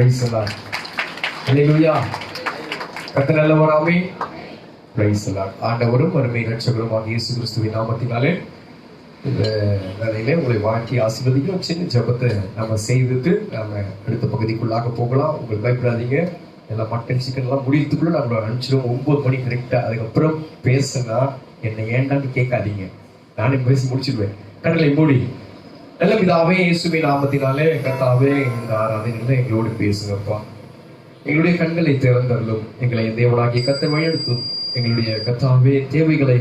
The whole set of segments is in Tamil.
Price Lord. ஹல்லேலூயா. கர்த்தர் நல்லவர். ஆமென். Praise Lord. ஆண்டவரும் அருமை இரட்சகருமாகிய இயேசு கிறிஸ்துவின் நாமத்தினாலே இந்த வேலையிலே உங்களை வாழ்த்தி ஆசீர்வதிக்கும். சின்ன ஜெபத்தை நம்ம செய்துட்டு நம்ம அடுத்த பகுதிக்குள்ளாக போகலாம். உங்களுக்கு பயப்படாதீங்க. எல்லாம் மட்டன் சிக்கன் எல்லாம் முடியறதுக்குள்ள நம்மளை அனுப்பிச்சிடும். 9 மணி கரெக்டா. அதுக்கப்புறம் பேசுனா என்னை ஏண்டான்னு கேட்காதீங்க. நானே பேசி முடிச்சிடுவேன். கண்களை மூடி. நல்ல பிதாவே, இயேசுவின் நாமத்தினாலே கர்த்தாவே இந்த ஆராதனையில எங்களோடு பேசுங்கப்பா. எங்களுடைய கண்களை திறந்தருளும். எங்களை என் தேவனாகிய கர்த்தர் வழிநடத்தும். எங்களுடைய கர்த்தாவே தேவைகளை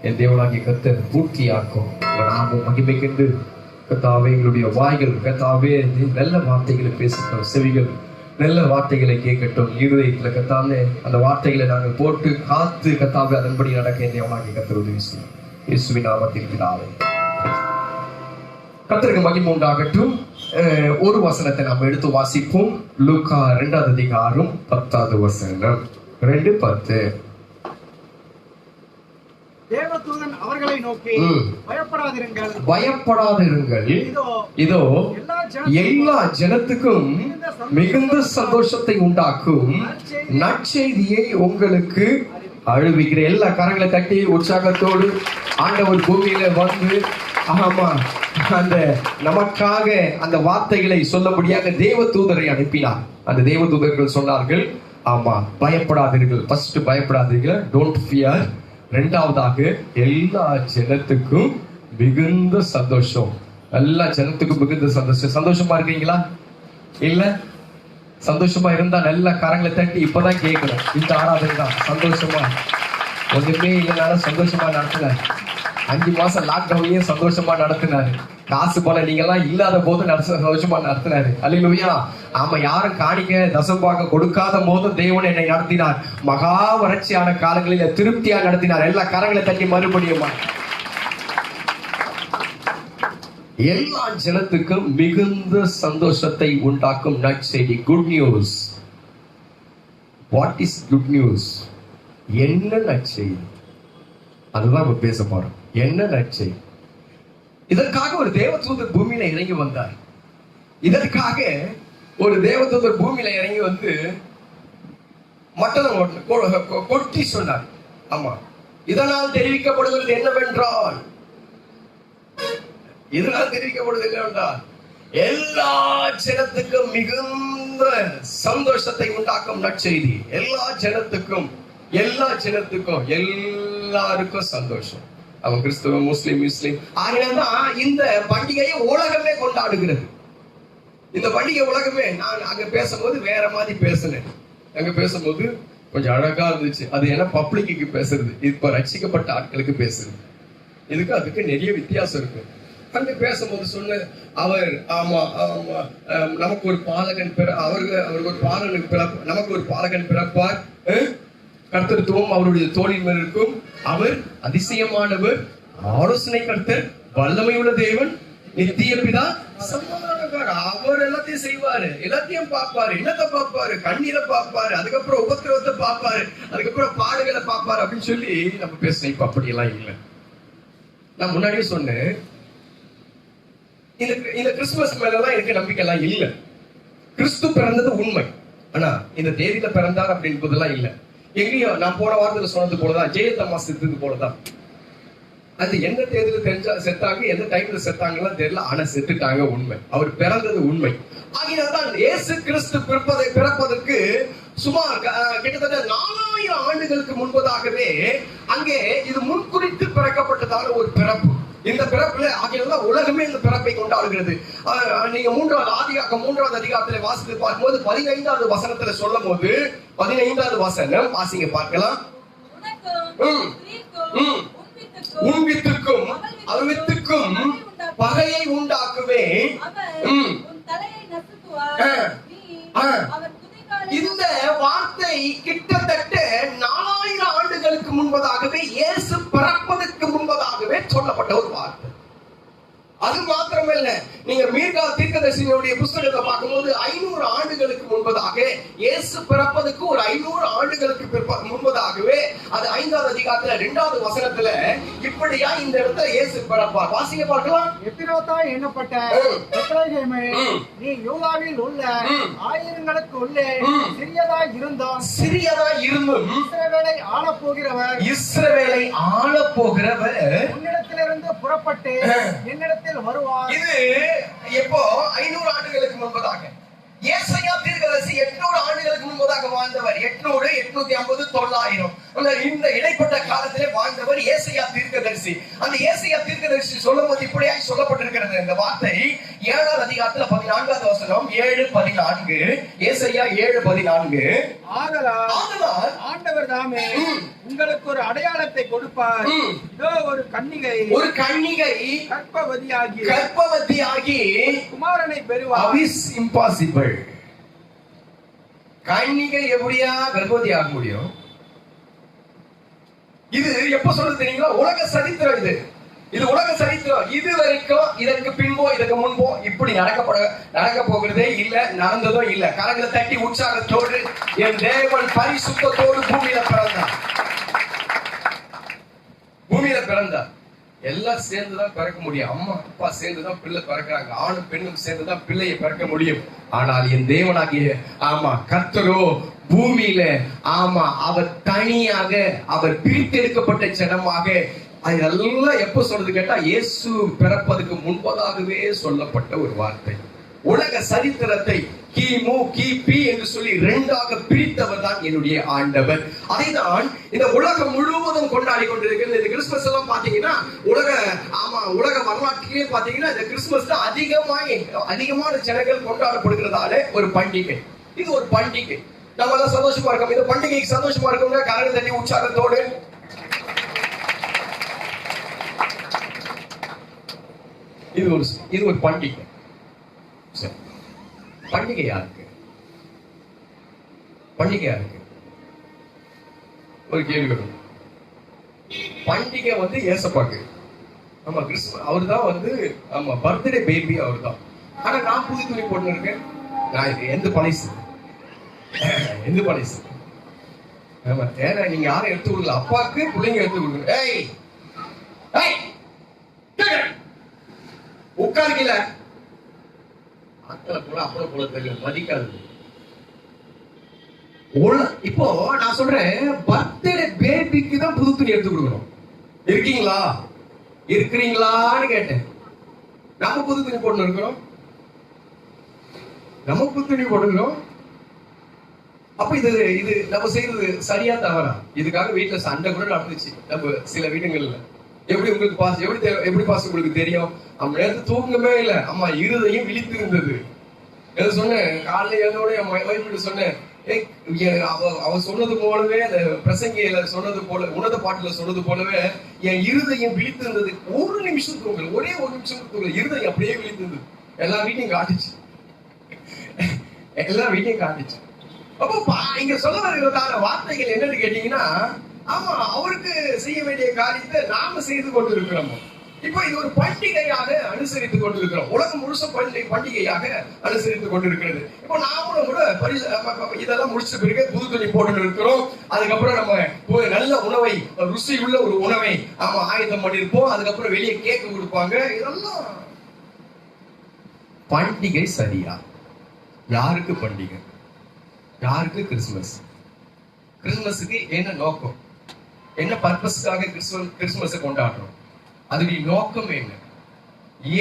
என் தேவனாகிய கர்த்தர் பூர்த்தியாக்கும். நாமும் மகிமைக்கென்று கர்த்தாவே எங்களுடைய வாய்கள் கர்த்தாவே நல்ல வார்த்தைகளை பேசட்டும். செவிகள் நல்ல வார்த்தைகளை கேட்கட்டும். இருதயத்துல கர்த்தாவே அந்த வார்த்தைகளை நாங்கள் போட்டு காத்து கர்த்தாவே அதன்படி நடக்க என் தேவனாகிய கர்த்தர் உதவி செய்யும். இயேசுவின் நாமத்தில் பிதாவே. கர்த்தருக்கு மகிமை உண்டாகட்டும். ஒரு வசனத்தை நாம் எடுத்து வாசிப்போம். லூக்கா 2ஆம் அதிகாரம் 10ஆவது வசனம். 2:10. தேவதூதன் அவர்களை நோக்கி, பயப்படாதிருங்கள், இதோ எல்லா ஜனத்துக்கும் மிகுந்த சந்தோஷத்தை உண்டாக்கும் நற்செய்தியை உங்களுக்கு அறிவிக்கிற. எல்லா கரங்களை தட்டி உற்சாகத்தோடு ஆண்டவர் பூமியில வந்து ஆமா அந்த நமக்காக அந்த வார்த்தைகளை சொல்லும்படியாக தேவ தூதரை அனுப்பினார். அந்த தேவ தூதர்கள் சொன்னார்கள், ஆமா பயப்படாதீர்கள். ஃபர்ஸ்ட் பயப்படாதீர்கள், டோன்ட் ஃபியர். இரண்டாவதாக எல்லா ஜனத்துக்கும் மிகுந்த சந்தோஷம். எல்லா ஜனத்துக்கும் மிகுந்த சந்தோஷம். சந்தோஷமா இருக்கீங்களா? இல்ல சந்தோஷமா இருந்தா நல்ல கரங்களை தட்டி இப்பதான் கேட்கணும். இந்த ஆராதனை தான் சந்தோஷமா. ஒண்ணுமே இல்லைனாலும் சந்தோஷமா நடத்தினார். 5 மாசம் லாக்டவுன்லயும் சந்தோஷமா நடத்தினாரு. காசு போல நீங்க எல்லாம் இல்லாத போது சந்தோஷமா நடத்தினாரு. அல்லேலூயா. ஆமா, யாரும் காணிக்க தசம்பாக கொடுக்காத போதும் தேவன் என்னை நடத்தினார். மகா வறட்சியான காலங்களில திருப்தியா நடத்தினார். எல்லா கரங்களை தட்டி மறுபடியும் எல்லா ஜனத்துக்கும் மிகுந்த சந்தோஷத்தை உண்டாக்கும் நற்செய்தி. Good news. What is good news? என்ன நற்செய்தி? அதுதான் இப்ப பேச போறோம். என்ன நற்செய்தி? இதற்காக ஒரு தேவதூதர் பூமியில இறங்கி வந்தார். இதற்காக ஒரு தேவதூதர் பூமியில இறங்கி வந்து மற்றவங்க கொட்டி சொன்னார். ஆமா, இதனால் தெரிவிக்கப்படுவது என்னவென்றால் எல்லா ஜனத்துக்கும் மிகுந்த சந்தோஷத்தை உண்டாக்கும் நற்செய்தி. எல்லா ஜனத்துக்கும் எல்லாருக்கும் சந்தோஷம். அவன் கிறிஸ்தவ, முஸ்லிம். ஆகையால்தான் இந்த பண்டிகையை உலகமே கொண்டாடுகிறது. இந்த பண்டிகை உலகமே. நான் அங்க பேசும்போது வேற மாதிரி பேசினேன். அங்க பேசும்போது கொஞ்சம் அழகா இருந்துச்சு. அது என்ன பப்ளிக்கு பேசுறது, இப்ப ரட்சிக்கப்பட்ட ஆட்களுக்கு பேசுறது. அதுக்கு நிறைய வித்தியாசம் இருக்கு. அங்க பேசும்போது சொன்ன அவர் ஆமா நமக்கு ஒரு பாலகன் அவருக்கு ஒரு பாலகன் பிறப்பார், நமக்கு ஒரு பாலகன் பிறப்பார். கர்த்தத்துவம் அவருடைய தோளின் மேல் இருக்கும். அவர் அதிசயமானவர், ஆலோசனை கர்த்தர், வல்லமையுள்ள தேவன், நித்திய பிதா, சமாதானக்காரர். அவர் எல்லாத்தையும் செய்வாரு, எல்லாத்தையும் பார்ப்பாரு. என்னத்தை பார்ப்பாரு? கண்ணீரை பார்ப்பாரு, அதுக்கப்புறம் உபத்திரவத்தை பார்ப்பாரு, அதுக்கப்புறம் பாடுகளை பார்ப்பாரு அப்படின்னு சொல்லி நம்ம பேசணும். இப்ப அப்படி எல்லாம் இல்லை. நான் முன்னாடியே சொன்னேன், இந்த கிறிஸ்துமஸ் மேல எல்லாம் எனக்கு நம்பிக்கை எல்லாம் இல்லை. கிறிஸ்து பிறந்தது உண்மை. ஆனா இந்த தேதியில பிறந்தார் அப்படின்றதெல்லாம் இல்லை. எங்கேயோ நான் போன வாரத்துல சொன்னது போலதான், ஜெயத்தம்மா செத்தது போலதான். அது எந்த தேதியில தெரிஞ்சா செத்தாங்க, எந்த டைம்ல செத்தாங்கலாம் தெரியல. ஆனா செத்துட்டாங்க, உண்மை. அவர் பிறந்தது உண்மை. ஆகினால்தான் இயேசு கிறிஸ்து பிறப்பதற்கு சுமார் கிட்டத்தட்ட 4000 ஆண்டுகளுக்கு முன்பதாகவே அங்கே இது முன்குறித்து பிறக்கப்பட்டதான ஒரு பிறப்பு. இந்த பிறப்புல ஆகியதான் உலகமே இந்த பிறப்பை கொண்டாடுகிறது. நீங்க 3ஆவது அதிகாரத்துல வாசித்து பார்க்கும்போது 15ஆவது வசனத்துல சொல்லும் போது 15ஆவது வசனம் வாசிங்க பார்க்கலாம். உன் வித்துக்கும் அவள் வித்துக்கும் பகையை உண்டாக்குவேன். இந்த வார்த்தை கிட்டத்தட்ட 4000 ஆண்டுகளுக்கு முன்பதாகவே, இயேசு பிறப்பதற்கு முன்பதாகவே சொல்லப்பட்ட ஒரு வார்த்தை. அது மாத்திரமல்ல, நீங்க மீகா தீர்க்கதரிசியினுடைய புத்தகத்தை பார்க்கும்போது 500 ஆண்டுகளுக்கு முன்பதாக, இயேசு பிறப்பதற்கு ஒரு 500 ஆண்டுகளுக்கு முன்பதாகவே, அது 5வது அதிகாரத்துல 2வது வசனத்துல இப்படியா இந்த இடத்துல இயேசு பிறப்பார். வாசிங்க பார்க்கலாம். எப்பிராத்தா எண்ணப்பட்ட பெத்லகேமே, நீ யூதாவில் உள்ள ஆயிரங்களுக்கு உள்ளே சிறியதாய் இருந்தும் இஸ்ரவேலை ஆளப்போகிறவர் உன்னிடத்திலிருந்து புறப்பட்டு என்னிடத்தில் வருவார். இது எப்போ? 500 ஆண்டுகளுக்கு முன்பதாக. ஏசாயா தீர்க்கதரிசி 800 ஆண்டுகளுக்கு முன்பதாக வாழ்ந்தவர். 800, 850, 900 இந்த இடைப்பட்ட காலத்திலே வாழ்ந்தவர் ஏசாயா தீர்க்கதரிசி. அந்த ஏசாயா தீர்க்கதரிசி சொல்லும்போது இப்படியாய் சொல்லப்பட்டிருக்கிறது. இந்த வார்த்தை 7வது அதிகாரத்துல 14வது வசனம், 7:14. ஏசாயா 7:14. ஆதலால் ஆண்டவர் தாமே உங்களுக்கு ஒரு அடையாளத்தை கொடுப்பார். இதோ ஒரு கன்னிகை கர்ப்பவதியாகி குமாரனை பெறுவார். இம்பாசிபிள். கன்னிகை எப்படியா கர்ப்பவதி ஆக முடியும்? இது எப்ப சொல்றது தெரியுங்களா? உலக சரித்திரம். இது உலக சரித்திரம். இது வரைக்கும் இதற்கு பின்போ இதற்கு முன்போ இப்படி நடக்க போகிறதே இல்ல, நடந்ததோ இல்ல. கரங்களை தட்டி உற்சாகத்தோடு என் தேவன் பரிசுத்தத்தோடு பூமியில பிறந்தார். எல்லாம் சேர்ந்துதான் பிறக்க முடியும். அம்மா அப்பா சேர்ந்துதான் பிள்ளை பிறக்கிறாங்க. ஆணும் பெண்ணும் சேர்ந்துதான் பிள்ளையை பிறக்க முடியும். ஆனால் என் தேவனாகிய கர்த்தரோ பூமியில அவர் தனியாக, அவர் பிரித்தெடுக்கப்பட்ட ஜனமாக. அதெல்லாம் எப்ப சொல்றது கேட்டா, இயேசு பிறப்பதற்கு முன்பதாகவே சொல்லப்பட்ட ஒரு வார்த்தை. உலக சரித்திரத்தை கிமு கிபி என்று சொல்லி 2ஆக பிரித்தவர் தான் என்னுடைய ஆண்டவர். அதைதான் இந்த உலகம் முழுவதும் கொண்டாடி கொண்டிருக்கிறது. இந்த கிறிஸ்துமஸ் எல்லாம் பாத்தீங்கன்னா உலக வரலாற்றிலே பாத்தீங்கன்னா இந்த கிறிஸ்துமஸ் தான் அதிகமான ஜனங்கள் கொண்டாடப்படுகிறதால ஒரு பண்டிகை. இது ஒரு பண்டிகை. நம்ம எல்லாம் சந்தோஷமா இருக்கோம். இந்த பண்டிகைக்கு சந்தோஷமா இருக்கோங்க. கரங்களை தட்டி உற்சாகத்தோடு. இது ஒரு பண்டிகை. பண்டிகை யாருக்கு? ஒரு கேள்வி வரும். பண்டிகை ஏசப்பாக்கு. கிறிஸ்துமஸ் அவர் தான் பர்த்டே பேபி அவர் தான். ஆனா நான் புது துணி போட்டு இருக்கேன். நான் எந்த பழைசு ஏன்னா நீங்க யாரும் எடுத்து கொடுக்கல. அப்பாக்கு பிள்ளைங்க எடுத்து கொடுக்கணும். உட்காருக்கல அப்புறம் போல தெரியும், மதிக்காது. இப்போ நான் சொல்றேன், பர்த்டே பேபிக்கு தான் புது துணி எடுத்து கொடுக்கணும். இருக்கிறீங்களான்னு கேட்டேன். நம்ம புது துணி போட்டு இருக்கிறோம். அப்ப இது நம்ம செய்யறது சரியா தவறா? இதுக்காக வீட்டுல சண்டை கூட நடந்துச்சு. நம்ம சில வீடுகள்ல எப்படி உங்களுக்கு எப்படி பாஸ் உங்களுக்கு தெரியும்? நம்ம நேரத்து தூங்கவே இல்லை. அம்மா இருதையும் விழித்து இருந்தது. சொன்னேன் காலையில எழுந்தோட என் வைஃப்கிட்ட சொன்னேன், அவ சொன்னது போலவே, அந்த பிரசங்கியில சொன்னது போல, உன்னத பாட்டுல சொன்னது போலவே என் இருதையும் விழித்து இருந்தது. ஒரே ஒரு நிமிஷம் தூங்கல. இருதையும் அப்படியே விழித்து இருந்தது. எல்லா வீட்டையும் காட்டுச்சு. அப்போ இங்க சொல்ல வருகிறதான வார்த்தைகள் என்னன்னு கேட்டீங்கன்னா, அவருக்கு செய்ய வேண்டிய காரியத்தை நாம செய்து கொண்டிருக்கிறோம். இப்போ இது ஒரு பண்டிகையாக அனுசரித்துக் கொண்டிருக்கிறோம். உலகம் முழுசும் பண்டிகையாக அனுசரித்துக் கொண்டிருக்கிறது. இப்போ நாமளும் கூட இதெல்லாம் முடிச்ச பிறகு புது துணி போட்டு இருக்கிறோம். அதுக்கப்புறம் நம்ம நல்ல உணவை, ருசி உள்ள ஒரு உணவை ஆயத்தம் பண்ணிருப்போம். அதுக்கப்புறம் வெளியே கேக்கு கொடுப்பாங்க. இதெல்லாம் பண்டிகை சரியா? யாருக்கு பண்டிகை? யாருக்கு கிறிஸ்துமஸ்? கிறிஸ்துமஸுக்கு என்ன நோக்கம்? என்ன பர்பஸ்க்காக கிறிஸ்துமஸை கொண்டாடுறோம்? அதுடைய நோக்கம் என்ன?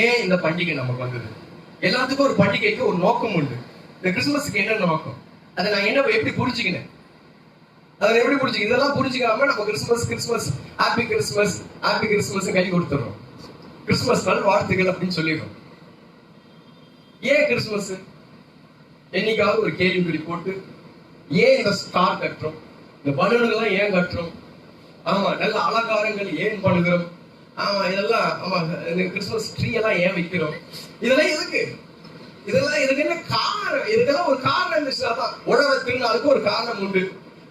ஏன் இந்த பண்டிகை நமக்கு வந்தது? எல்லாத்துக்கும் ஒரு பண்டிகைக்கு ஒரு நோக்கம் உண்டு. இந்த கிறிஸ்துமஸுக்கு என்ன நோக்கம்? அதை நான் எப்படி புரிஞ்சுக்கினேன்? இதெல்லாம் புரிஞ்சுக்காம நம்ம கிறிஸ்துமஸ் ஹாப்பி கிறிஸ்துமஸ் கை கொடுத்துறோம். கிறிஸ்துமஸ் நாள் வாழ்த்துக்கள் அப்படின்னு சொல்லிடுறோம். ஏன் கிறிஸ்துமஸ்? என்னைக்காவது ஒரு கேள்விக்குறி போட்டு ஏன் இந்த ஸ்டார் கட்டுறோம்? இந்த பலூன்கள் ஏன் கட்டுறோம்? நல்ல அலங்காரங்கள் ஏன் பண்ணுகிறோம்? இதெல்லாம் கிறிஸ்துமஸ் ட்ரீ எல்லாம் ஏன் வைக்கிறோம்? இதெல்லாம் எதுக்கு? இதுக்கு என்ன காரணம்? இதுக்கெல்லாம் ஒரு காரணம் இருந்துச்சுன்னா தான். உழவர் திருநாளுக்கு ஒரு காரணம் உண்டு.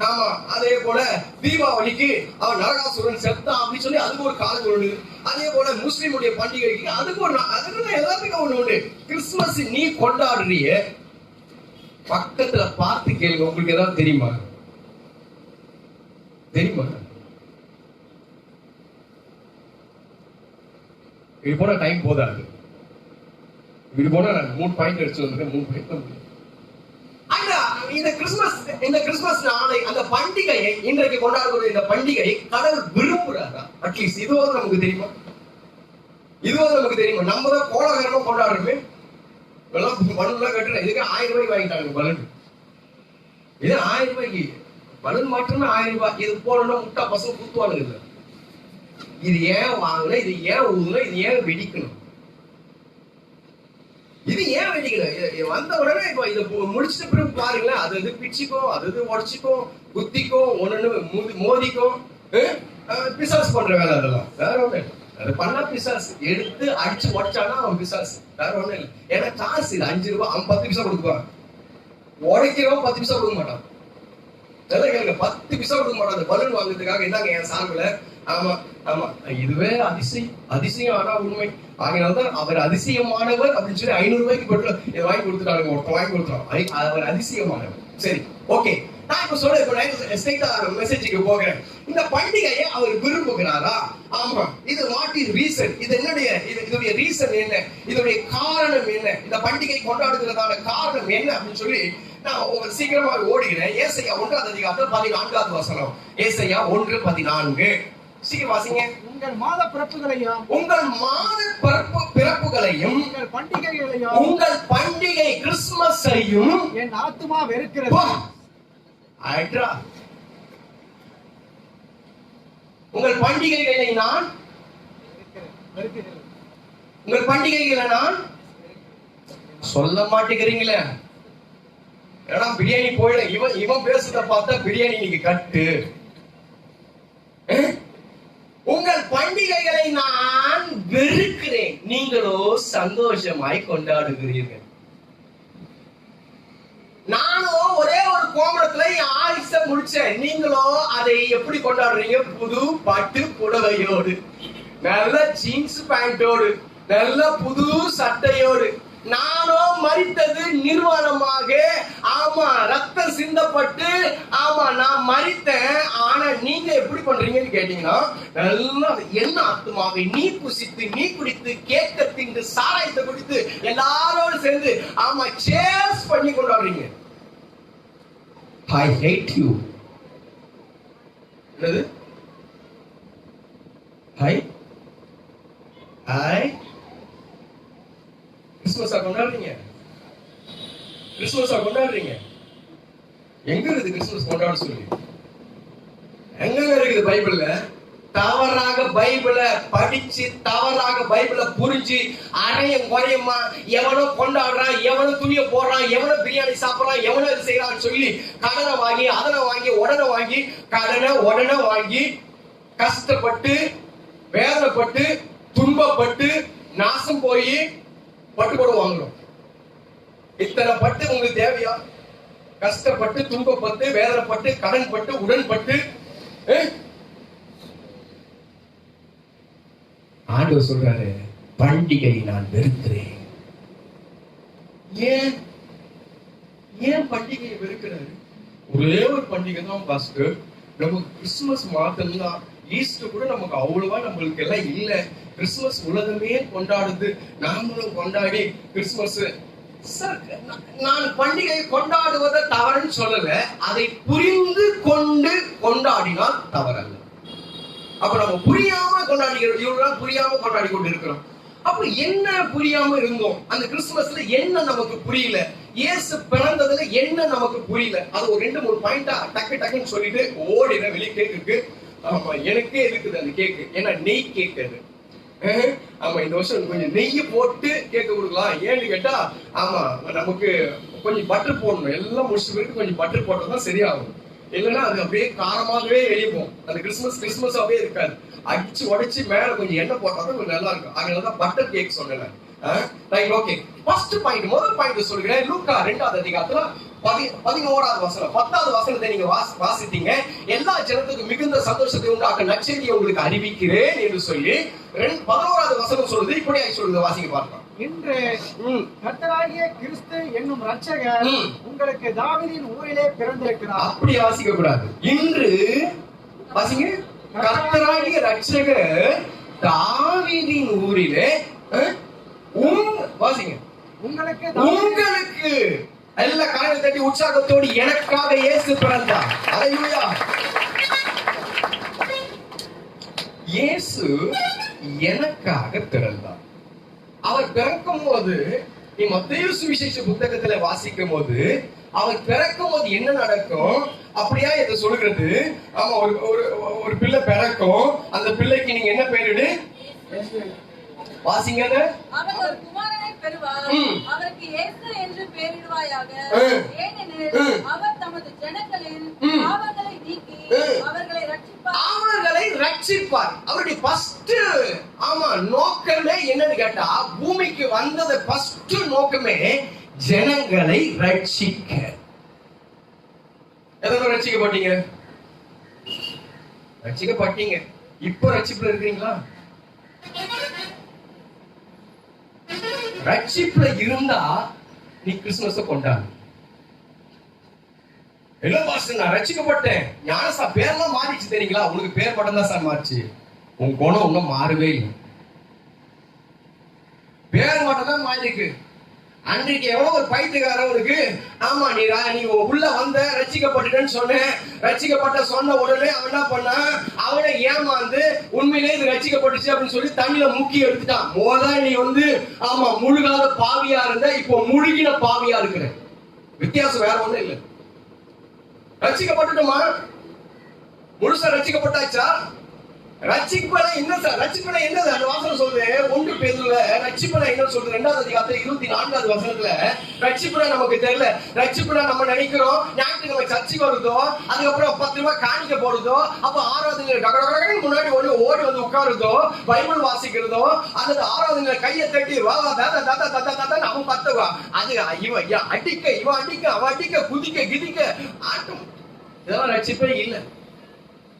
ஆமா, அதே போல தீபாவளிக்கு அவன் நரகாசுரன் செத்தான் அப்படின்னு சொல்லி அதுக்கு ஒரு காலம் உண்டு. அதே போல முஸ்லிமுடைய பண்டிகைக்கு அதுக்கு எல்லாத்துக்கும் ஒண்ணு உண்டு. கிறிஸ்துமஸ் நீ கொண்டாடுறிய, பக்கத்துல பார்த்து கேளுங்க, உங்களுக்கு ஏதாவது தெரியுமா? இது போன டைம் போதாது. இது போன நான் 3 பாயிண்ட் எடுத்து வந்திருக்கேன். 3 பாயிண்ட் தான் முடியும். இந்த கிறிஸ்துமஸ் நாளை, அந்த பண்டிகையை, இன்றைக்கு கொண்டாடுகிற இந்த பண்டிகை கடவுள் விரும்புறாரா? அட்லீஸ்ட் இதுவாவது நமக்கு தெரியுமா? நம்ம தான் கோலாகலமா கொண்டாடுறோமே. பலூன்லாம் கட்டுறேன். இதுக்கு 1000 ரூபாய்க்கு வாங்கிட்டாங்க பலூன். இது 1000 ரூபாய்க்கு பலூன் மாற்றமே 1000 ரூபாய். இது போனா முட்டா பசங்க குத்துவானுங்க. இது ஏன் வாங்கணும், இது ஏன் ஊதணும், இது ஏன் வெடிக்கணும், வந்த உடனே இப்ப இதை முடிச்சிட்ட பிறகு பாருங்களேன், அது பிச்சுக்கும், அது உடச்சிக்கும், குத்திக்கும், ஒண்ணு மோதிக்கும். பிசாசு பண்ற வேலை அதெல்லாம். வேற ஒண்ணு இல்லை. அது பண்ணா பிசாசு எடுத்து அடிச்சு உடச்சானா அவன் பிசாசு. வேற ஒண்ணு இல்லை. ஏன்னா காசு இது 5 ரூபாய், அவன் 10 பைசா கொடுக்குவான். உடைக்கிறவன் 10 பைசா கொடுக்க மாட்டான். 10 பைசா கொடுக்க மாட்டான் அந்த பலூன் வாங்குறதுக்காக. என்னங்க என் சார்பில்? ஆமா, இதுவே அதிசயம். ஆனா உண்மை. ஆகினால்தான் அவர் அதிசயமானவர் அப்படின்னு சொல்லி 500 ரூபாய்க்கு பெட்ரோல் வாங்கி கொடுத்துட்டாங்க. ஒருத்தர் வாங்கி கொடுத்துறான். அவர் அதிசயமானவர். சரி, ஓகே. நான் இப்ப சொல்ல மெசேஜுக்கு போகிறேன். இந்த பண்டிகையை அவர் விரும்புகிறாரா? ஆமா. இது வாட் இஸ் ரீசன்? இதோடைய ரீசன் என்ன? இதோடைய காரணம் என்ன? இந்த பண்டிகை கொண்டாடுகிறதான காரணம் என்ன அப்படின்னு சொல்லி நான் உங்களுக்கு சீக்கிரமா ஓடுகிறேன். ஏசாயா 1:14 வசனம். ஏசாயா 1:14. சீக்கிரம் வாசிங்க. உங்கள் மாத பிறப்புகளையும் உங்கள் பண்டிகை கிறிஸ்துமஸையும் என் ஆத்துமா வெறுக்கிறது. உங்கள் பண்டிகைகளை நான் சொல்ல மாட்டேங்கிறீங்களே. ஏன்னா பிரியாணி போயிட இவன் பேசுறத பார்த்தா பிரியாணி நீங்க கட்டு. உங்கள் பண்டிகைகளை நான் வெறுக்கிறேன், நீங்களோ சந்தோஷமாய் கொண்டாடுகிறீர்கள். நானும் ஒரே ஒரு கோமணத்துல ஆயுச முடிச்சேன், நீங்களோ அதை எப்படி கொண்டாடுறீங்க? புது பட்டு புடவையோடு, நல்ல ஜீன்ஸ் பேண்டோடு, நல்ல புது சட்டையோடு. நானோ மரித்தது நிர்வாணமாக. ஆமா, ரத்தம் சிந்தப்பட்டு, ஆமா நான் மரித்தேன். ஆனா நீங்க எப்படி பண்றீங்கன்னு கேட்டீங்கன்னா, நல்லா என்ன ஆத்துமாவை நீ புசித்து, நீ குடித்து, கேக்க தின்று, சாராயத்தை குடித்து, எல்லாரோடு சேர்ந்து ஆமா சேஸ் பண்ணி கொண்டாடுறீங்க. I hate you. என்னது? கிறிஸ்துமஸா கொண்டாடுறீங்க. எங்க இருக்குது கிறிஸ்துமஸ் கொண்டாட சொல்லி? எங்க இருக்குது பைபிள்ல? தவறாக பைபிளை படிச்சு, தவறாக பைபிளை புரிஞ்சு, அரையும் குறையுமா எவனோ கொண்டாடுறான், எவனோ துணியை போடுறான், எவனோ பிரியாணி சாப்பிடறான், எவனோ இது செய்யறான்னு சொல்லி கடனை வாங்கி, அதனை வாங்கி, உடனே வாங்கி கஷ்டப்பட்டு, வேதனைப்பட்டு, துன்பப்பட்டு, நாசம் போய் பட்டு கூட வாங்கணும். இத்தனை பட்டு உங்களுக்கு தேவையா? கஷ்டப்பட்டு, துன்பப்பட்டு, வேதனைப்பட்டு, கடன்பட்டு, உடன்பட்டு. ஆண்டவர் சொல்றாரு, பண்டிகை நான் வெறுக்கிறேன். ஏன் பண்டிகையை வெறுக்கிறாரு? ஒரே ஒரு பண்டிகை தான் பாஸ்டர். நமக்கு கிறிஸ்துமஸ் மாத்தம்தான். ஈஸ்டர் கூட நமக்கு அவ்வளவா நம்மளுக்கு எல்லாம் இல்ல. கிறிஸ்துமஸ் உலகமே கொண்டாடுது, நாமளும் கொண்டாடி கிறிஸ்துமஸ். நான் பண்டிகை கொண்டாடுவதை தவறுன்னு சொல்லல, அதை புரிந்து கொண்டு கொண்டாடினால் தவறல்ல. அப்ப நம்ம புரியாம கொண்டாடி கொண்டு இருக்கிறோம். அப்ப என்ன புரியாம இருந்தோம்? அந்த கிறிஸ்துமஸ்ல என்ன நமக்கு புரியல? இயேசு பிறந்ததுல என்ன நமக்கு புரியல? அது ஒரு 2-3 பாயிண்டா டக்குன்னு சொல்லிட்டு ஓடின வெளியே கேக்கு. ஆமா, எனக்கே இருக்குது அந்த கேக்கு. ஏன்னா நெய் கேக்கு. ஆமா, இந்த வருஷம் கொஞ்சம் நெய் போட்டு கேக்க கொடுக்கலாம். ஏன்னு கேட்டா, ஆமா நமக்கு கொஞ்சம் பட்டர் போடணும். எல்லாம் முடிச்சு பிறகு கொஞ்சம் பட்டர் போட்டதான் சரியாகும். இல்லைன்னா அது அப்படியே காரமாகவே வெளிப்போம். அந்த கிறிஸ்துமஸாவே இருக்காது. அடிச்சு உடைச்சு மேல கொஞ்சம் எண்ணெய் போட்டாதான் கொஞ்சம் நல்லா இருக்கும். அதனாலதான் பட்டர் கேக் சொன்னேன். ஓகே, ஃபர்ஸ்ட் பாயிண்ட், முதல் பாயிண்ட் சொல்கிறேன். லூக்கா 2வது அதிகாரத்துல 11வது வசனம் 10வது வசனத்தை நீங்க வாசித்தீங்க. எல்லா ஜனத்துக்கும் மிகுந்த சந்தோஷத்தை உண்டாக்க நற்செய்தியை உங்களுக்கு அறிவிக்கிறேன் என்று சொல்லி 11வது வசனம் சொல்றது இப்படியா சொல்றது. வாசிக்க பார்க்கலாம். இன்று கர்த்தராகிய கிறிஸ்து என்னும் இரட்சகர் உங்களுக்கு தாவீதின் ஊரிலே பிறந்திருக்கிறார். அப்படி வாசிக்க கூடாது. இன்று வாசிங்க. கர்த்தராகிய இரட்சகர் தாவீதின் ஊரிலே வாசிங்க. உங்களுக்கு எல்லா கரங்களை தட்டி உற்சாகத்தோடு எனக்காக இயேசு பிறந்தார். அல்லேலூயா. இயேசு எனக்காக பிறந்தார். அவர் பிறக்கும் போது நீ மத்தேயு சுவிசேஷ புத்தகத்துல வாசிக்கும் போது அவர் பிறக்கும் போது என்ன நடக்கும் அப்படியா இதை சொல்கிறது. ஆமா, ஒரு பிள்ளை பிறக்கும். அந்த பிள்ளைக்கு நீங்க என்ன பேரிடு வாசிங்க. அவர் ஒரு குமாரனை பெறுவார். அவருக்கு இயேசு என்று பெயரிடுவாயாக. ஏனெனில் அவர் தமது ஜனங்களின் பாவங்களை நீக்கி அவர்களை ரட்சிப்பார். அவருடைய ஃபர்ஸ்ட் நோக்கமே என்னன்னு கேட்டா, பூமிக்கு வந்தது ஃபர்ஸ்ட் நோக்கமே ஜனங்களை ரட்சிக்க. எதனால ரட்சிக்கப்பட்டீங்க? இப்போ ரட்சிப்புல இருக்கிறீங்களா? ரட்சிப்புல இருந்தா நீ கிறிஸ்துமஸ கொண்டாடு. இல்ல பாஸ்டர், நான் ரட்சிக்கப்பட்டேன், ஞானசா பேர்லாம் மாறிச்சு தெரியுங்களா? உனக்கு பேர் மட்டும் தான் சார் மாறிச்சு, உன் குணம் இன்னும் மாறவே இல்லை. பேர் மட்டும் தான் மாறிருக்கு. அன்றைக்கு எவ்வளவு ஒரு பைத்தியக்காரவனுக்கு, ஆமா நீ உள்ள வந்த ரட்சிக்கப்பட்டுன்னு சொன்னேன், ரட்சிக்கப்பட்ட சொன்ன உடனே அவன் என்ன பண்ணா, அவனை ஏமாந்து உண்மையிலே இது ரட்சிக்கப்பட்டுச்சு அப்படின்னு சொல்லி தண்ணியில முக்கி எடுத்துட்டான். நீ முழுகாத பாவியா இருந்த, இப்போ முழுகின பாவியா இருக்கிற. வித்தியாசம் வேற ஒண்ணும் இல்லை. ரட்சிக்கப்பட்டுமா? முழுசா ரட்சிக்கப்பட்டாச்சா? ரட்சிப்பனை என்ன சார்? ரட்சிப்பனை என்னது? அந்த வாசனம் சொல்லுது 1 பேதுருல ரட்சிப்பனை என்ன சொல்றது? 2வது அதிகாரத்துல 24வது வசனத்துல ரட்சிப்பனை நமக்கு தெரியல. ரட்சிப்பனை நம்ம நினைக்கிறோம் ஞாயிற்றுக்கிழமை சர்ச்சுக்கு வருதோ, அதுக்கப்புறம் 10 ரூபாய் காணிக்க போடுதோ, அப்ப ஆராதனை முன்னாடி ஓடி வந்து உட்காருதோ, பைபிள் வாசிக்கிறதோ, அல்லது ஆராதனை கையை தட்டி அவன் பத்துவா, அது இவன் அடிக்க இவன் அடிக்க அவன் அடிக்க குதிக்க கிதிக்க ஆட்டும். இதெல்லாம் ரட்சிப்பே இல்லை.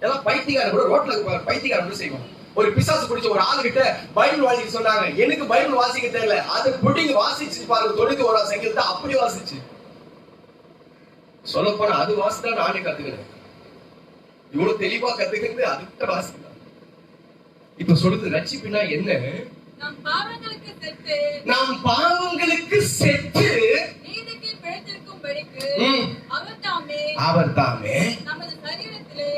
எல்லாம் பைத்தியக்காரன் கூட ரோட்ல பைத்தியக்காரன் செய்வான். ஒரு பிசாசு பிடிச்ச ஒரு ஆளுகிட்ட பைபிள் வாசிக்க சொன்னாங்க. எனக்கு பைபிள் வாசிக்க தெரியல, அது புடிங்க வாசிச்சு பாருங்க, தொடுக்க ஒரு சங்கீதத்தை அப்படி வாசிச்சு. சொல்ல போனா அது வாசிதான் நானே கத்துக்கிறேன். இவ்வளவு தெளிவா கத்துக்கிறது அதுக்கு வாசிதான். இப்ப சொல்றது ரட்சிப்புனா என்ன? நாம் பாவங்களுக்கு செத்து நீதிக்கு பிழைத்திருக்கும்படிக்கு அவர் தாமே நமது சரீரத்திலே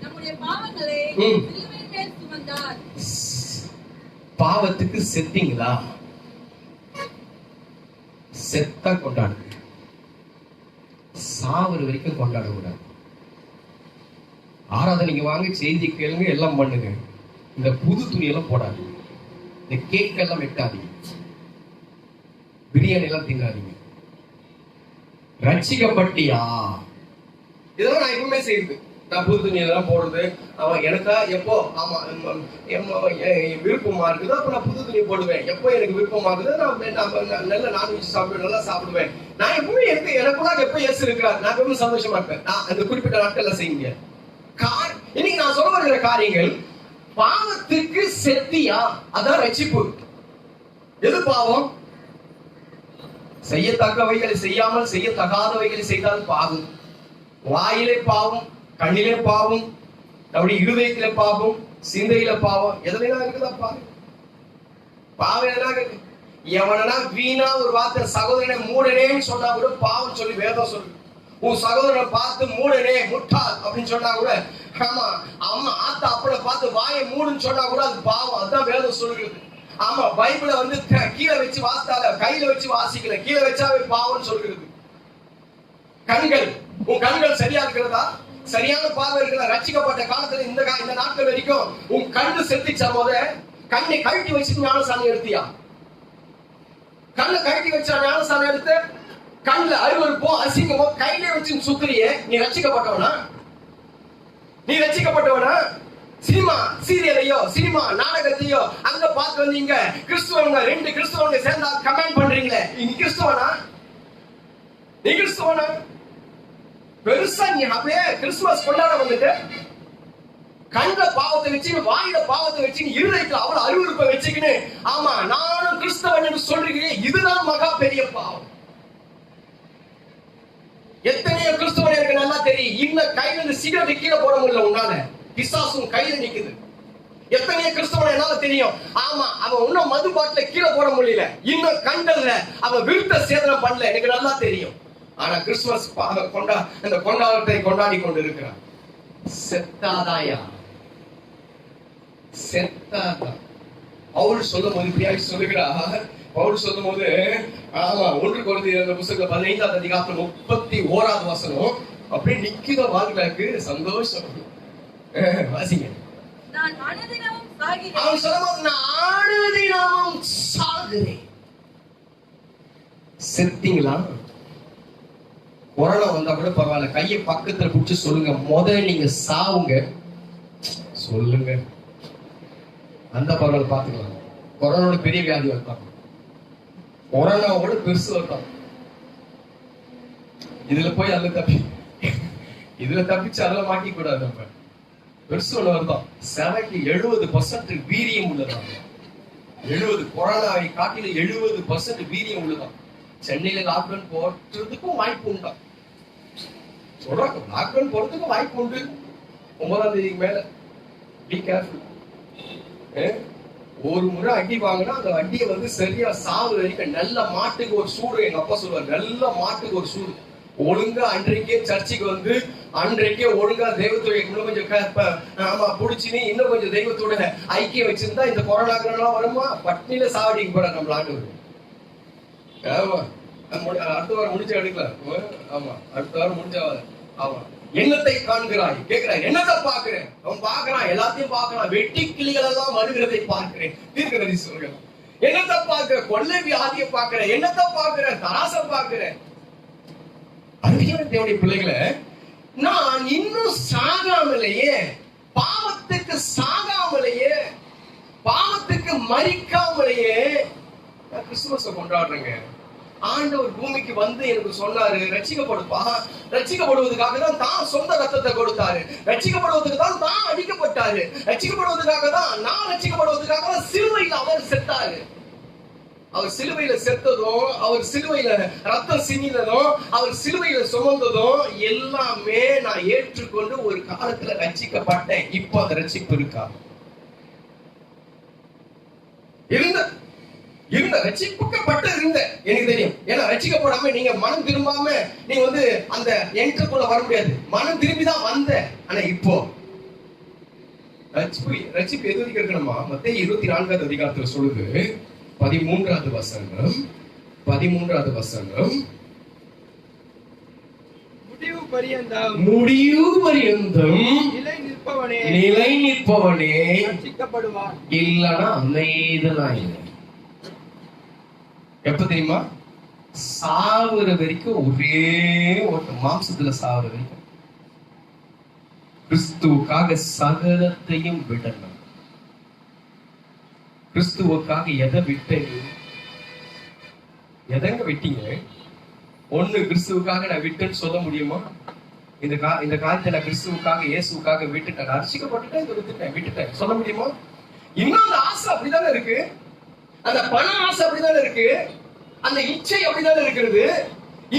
நம்முடைய பாவங்களை சிலுவையின் மேல் சுமந்தார். பாவத்துக்கு செத்தீங்களா? செத்தா கொண்டாடுங்க, சாவர வரைக்கும் கொண்டாட கூடாது. ஆராதனைக்கு வாங்க, செய்தி கேளுங்க, எல்லாம் பண்ணுங்க. இந்த புது துணியெல்லாம் போடாதீங்க, இந்த கேக் எல்லாம் வெட்டாதீங்க, பிரியாணி எல்லாம் தின்னாதீங்க. ரட்சிக்கப்பட்டியா? இதெல்லாம் நான் எப்பவுமே செய்யுது. நான் புது துணியெல்லாம் போடுறது, அவன் எனக்கா எப்போ விருப்பமா இருக்குதோ அப்ப நான் புது துணி போடுவேன். எப்போ எனக்கு விருப்பமா இருக்குதோ நான் நல்ல நான்வெஜ் சாப்பிடுவேன், நல்லா சாப்பிடுவேன். நான் எப்பவுமே எனக்குள்ள எப்ப இயேசு இருக்கிறார், நான் எப்பவுமே சந்தோஷமா இருப்பேன். நான் அந்த குறிப்பிட்ட நாட்கள்ல செய்யுங்க. இன்னைக்கு நான் சொல்ல வருகிற காரியங்கள், பாவத்துக்கு செத்தியா? அதான் ரட்சிப்பு. எது பாவம்? செய்யத்தக்கவைகளை செய்யாமல் செய்யத்தகாதவைகளை செய்தால் பாவம். வாயிலே பாவம், கண்ணிலே பாவம், நம்முடைய இருதயத்திலே பாவம், சிந்தையில பாவம். எதுலாம் இருக்குதா பாவம்? பாவம் எதனா இருக்கு? எவனா வீணா ஒரு வார்த்தை சகோதரனை மூடனேன்னு சொன்னா கூட பாவம் சொல்லி வேதம் சொல்லு. உன் சகோதரனை பார்த்து மூடனே முட்டாள் அப்படின்னு சொன்னா கூட, ஆமா அம்மா ஆத்தா அப்பளை பார்த்து வாயை மூடுன்னு சொன்னா கூட அது பாவம். அதுதான் வேதம் சொல்லுகிறது. ஆமா, பைபிளை வந்து கீழே வச்சு வாசித்தால, கையில வச்சு வாசிக்கல, கீழே வச்சாவே பாவம்னு சொல்லுகிறது. கண்கள், உன் கண்கள் சரியா இருக்கிறதா? சரியான பார்வை இருக்கிறதா? ரட்சிக்கப்பட்ட காலத்துல இந்த நாட்கள் வரைக்கும் உன் கண்ணு செத்துச்சா? போத கண்ணை கழட்டி வச்சு ஞானசாமி எடுத்தியா? கண்ணை கழட்டி வச்சா ஞானசாமி எடுத்து கண்ணுல அருவருப்போ அசிங்கமோ கையில வச்சு சுத்துறியே, நீ ரட்சிக்கப்பட்டவனா? நீ ரட்சிக்கப்பட்டவனா? சினிமா சீரியலையோ சினிமா நாடகத்தையோ அங்க பார்த்து வந்தீங்க, கிறிஸ்துவங்க 2 கிறிஸ்துவங்க சேர்ந்தா கமெண்ட் பண்றீங்களே, நீ கிறிஸ்துவனா? நீ கிறிஸ்தவனா? பெருசா நீ அப்படியே கிறிஸ்துமஸ் கொண்டாட வந்துட்டு கண்ட பாவத்தை வச்சு, வாயில பாவத்தை வச்சு, இருதயத்துல அவ்வளவு அருவருப்பை வச்சுக்கின்னு ஆமா நானும் கிறிஸ்தவன் என்று சொல்றீங்க. இதுதான் மகா பெரிய பாவம். எத்தனையோ கிறிஸ்தவன் எனக்கு நல்லா தெரியும். இன்னும் கையில இருந்து சிகரெட் கீழே போட முடியல உன்னால, பிசாசும் கையில நிக்குது. எத்தனையோ கிறிஸ்தவன் என்னால தெரியும். ஆமா அவன் இன்னும் மது பாட்டில கீழே போட முடியல, இன்னும் கண்டல்ல அவன் விருத்த சேதனம் பண்ணல, எனக்கு நல்லா தெரியும். ஆனா கிறிஸ்துமஸ் இந்த கொண்டாட்டத்தை கொண்டாடி கொண்டு இருக்கிறான். செத்தாதாயா, செத்தாதா. பவுல் சொல்லும் போது இப்படியாக சொல்லுகிறார். பவுல் சொல்லும் போது ஆமா 1 கொரிந்தியர் புத்தகத்துல 15ஆம் அதிகாரம் 31வது வசனம் அப்படியே நிக்கிற வார்த்தைக்கு சந்தோஷம். வாசிங்க. நான் அனுதினமும் சாகிறேன். அவன் சொல்லும்போது நான் அனுதினமும் சாகிறேன். செத்தீங்களா? கொரோனா வந்தா கூட பரவாயில்ல, கையை பக்கத்துல பிடிச்சு சொல்லுங்க, முதல்ல நீங்க சாவுங்க சொல்லுங்க. அந்த பரவாயில்ல பாத்துக்கலாம். கொரோனாவோட பெரிய வியாதி வரலாம், கொரோனாவோட பெருசு வரலாம். இதுல போய் அதுல தப்பிச்சு அதுல மாட்டிக்க கூடாது. நம்ம பெருசு ஒண்ணு வருதான். 70% வீரியம் உள்ளதான். 70 கொரோனாவை காட்டில 70% வீரியம் உள்ளதான். சென்னையில லாக்டவுன் போடுறதுக்கும் வாய்ப்பு உண்டா சொல்றாங்க. லாக்டவுன் போடுறதுக்கும் வாய்ப்பு உண்டு. 9ஆம் தேதிக்கு மேல பி கேர்ஃபுல். ஒரு முறை அடி வாங்கினா அந்த அடியை வந்து சரியா சாவு வரைக்கும் நல்ல மாட்டுக்கு ஒரு சூடு. எங்க அப்பா சொல்லுவார், நல்ல மாட்டுக்கு ஒரு சூடு. ஒழுங்கா அன்றைக்கே சர்ச்சுக்கு வந்து அன்றைக்கே ஒழுங்கா தெய்வத்தோட இன்னும் கொஞ்சம் ஆமா புடிச்சுன்னு இன்னும் கொஞ்சம் தெய்வத்தோட ஐக்கியம் வச்சிருந்தா இந்த கொரோனா வருமா? பட்னியில சாவடிக்கு போற நம்ம ஆண்டவர். ஆமா அடுத்த வாரம் முடிச்ச எடுக்கலாம். ஆமா அடுத்த வாரம் முடிஞ்ச. ஆமா என்னத்தை காண்கிறாய் கேட்கிறாய், என்னத்தை பாக்குறேன்? அவன் பாக்குறான், எல்லாத்தையும் பாக்குறான். வெட்டி கிளிகள் எல்லாம் வருகிறதை பார்க்கிறேன். தீர்க்கதரிசி சொல்கிறான், என்னத்தை பாக்குற? கொள்ளை வியாதியை பாக்குறேன். என்னத்தை பாக்குறேன்? தராசை பாக்குறேன். அருமையான தேவனுடைய பிள்ளைகளை, நான் இன்னும் சாகாமலேயே, பாவத்துக்கு சாகாமலேயே, பாவத்துக்கு மரிக்காமலேயே நான் கிறிஸ்துமஸை கொண்டாடுறேங்க. ஆண்டவர் பூமிக்கு வந்து எனக்கு சொன்னாரு, ரட்சிக்கப்படுப்பா. ரட்சிக்கப்படுவதற்காக தான் சொந்த ரத்தத்தை கொடுத்தாரு. ரட்சிக்கப்படுவதற்கு தான் அடிக்கப்பட்டாரு. ரட்சிக்கப்படுவதற்காக தான் நான் ரட்சிக்கப்படுவதற்காக தான் சிலுவையில் அவர் செத்தாரு. அவர் சிலுவையில செத்ததும், அவர் சிலுவையில ரத்தம் சிந்தினதும், அவர் சிலுவையில சுமந்ததும் எல்லாமே நான் ஏற்றுக்கொண்டு ஒரு காலத்துல ரட்சிக்கப்பட்டேன். இப்போ அந்த ரட்சிப்பு இருக்கா? இருந்த ரட்சிக்கப்பட்ட இருந்த எனக்கு தெரியும். ஏன்னா ரட்சிக்கப்படாம நீங்க மனம் திரும்பாம நீங்க வந்து அந்த என்ட்ருக்குள்ள வர முடியாது. மனம் திரும்பிதான் வந்த. ஆனா இப்போ ரட்சிப்பு எது வரைக்கும் இருக்கணுமா? மத்தேயு 24வது அதிகாரத்துல சொல்லுது, 13வது வசனம். முடிவு பரியந்தம் நிலை நிற்பவனே ரட்சிக்கப்படுவான். இல்லனா அமைதலாய். எப்ப தெரியுமா? சாவுற வரைக்கும், ஒரே ஒரு மாம்சத்துல சாவுற வரைக்கும். கிறிஸ்துவுக்காக சகலத்தையும் விடணும். கிறிஸ்துவுக்காக எதை விட்டீங்க? எதங்க விட்டீங்க? ஒண்ணு கிறிஸ்துவுக்காக நான் விட்டேன்னு சொல்ல முடியுமா? இந்த காலத்துல நான் கிறிஸ்துவுக்காக இயேசுவுக்காக விட்டுட்டேன், ரட்சிக்கப்பட்டுட்டேன், இதை விட்டுட்டேன் சொல்ல முடியுமா? இன்னும் அந்த ஆசை அப்படிதானே இருக்கு. அந்த பண ஆசை அப்படிதானே இருக்கு. அந்த இச்சை அப்படிதானே இருக்கிறது.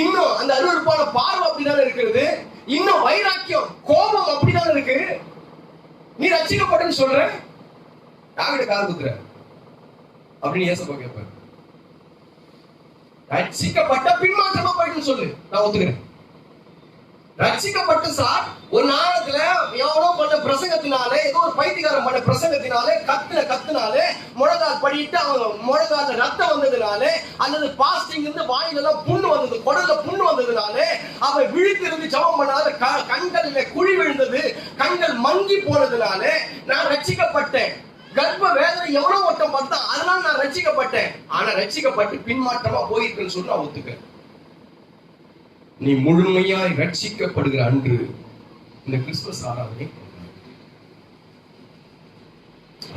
இன்னும் அந்த அருவருப்பான பார்வை அப்படிதானே இருக்கிறது. இன்னும் வைராக்கியம், கோபம் அப்படிதானே இருக்கு. நீ ரட்சிக்கப்பட்டன்னு சொல்ற, யார்கிட்ட காது குத்துற அப்படின்னு ஏசப்பா கேட்பாரு. ரட்சிக்கப்பட்ட பின்மாற்றமா போயிட்டு சொல்லு, நான் ஒத்துக்கிறேன். ரட்சிக்கப்பட்டு சார் ஒரு நாளத்துல எவனோ பண்ண பிரசங்கத்தினாலே, ஏதோ ஒரு பைத்தியக்காரன் பண்ண பிரசங்கத்தினாலே, கத்துனாலே, முழங்கால் படிட்டு அவன் முழங்கால ரத்தம் வந்ததுனாலே, அல்லது பாஸ்டிங் இருந்து வாயிலெல்லாம் புண்ணு வந்தது, குடல்ல புண்ணு வந்ததுனாலே, அவன் விழித்திருந்து ஜெபம் பண்ணாத கண்களில குழி விழுந்தது, கண்கள் மங்கி போனதுனாலே நான் ரட்சிக்கப்பட்டேன். கர்ப்ப வேதனை எவ்வளவு ஓட்டம் பார்த்தா, அதனால நான் ரட்சிக்கப்பட்டேன். ஆனா ரட்சிக்கப்பட்டு பின்மாற்றமா போயிருக்குன்னு சொல்லி நான் ஒத்துக்கிறேன். நீ முழுமையாய் ரட்சிக்கப்படுகிற அன்று இந்த கிறிஸ்துமஸ் ஆராதனை,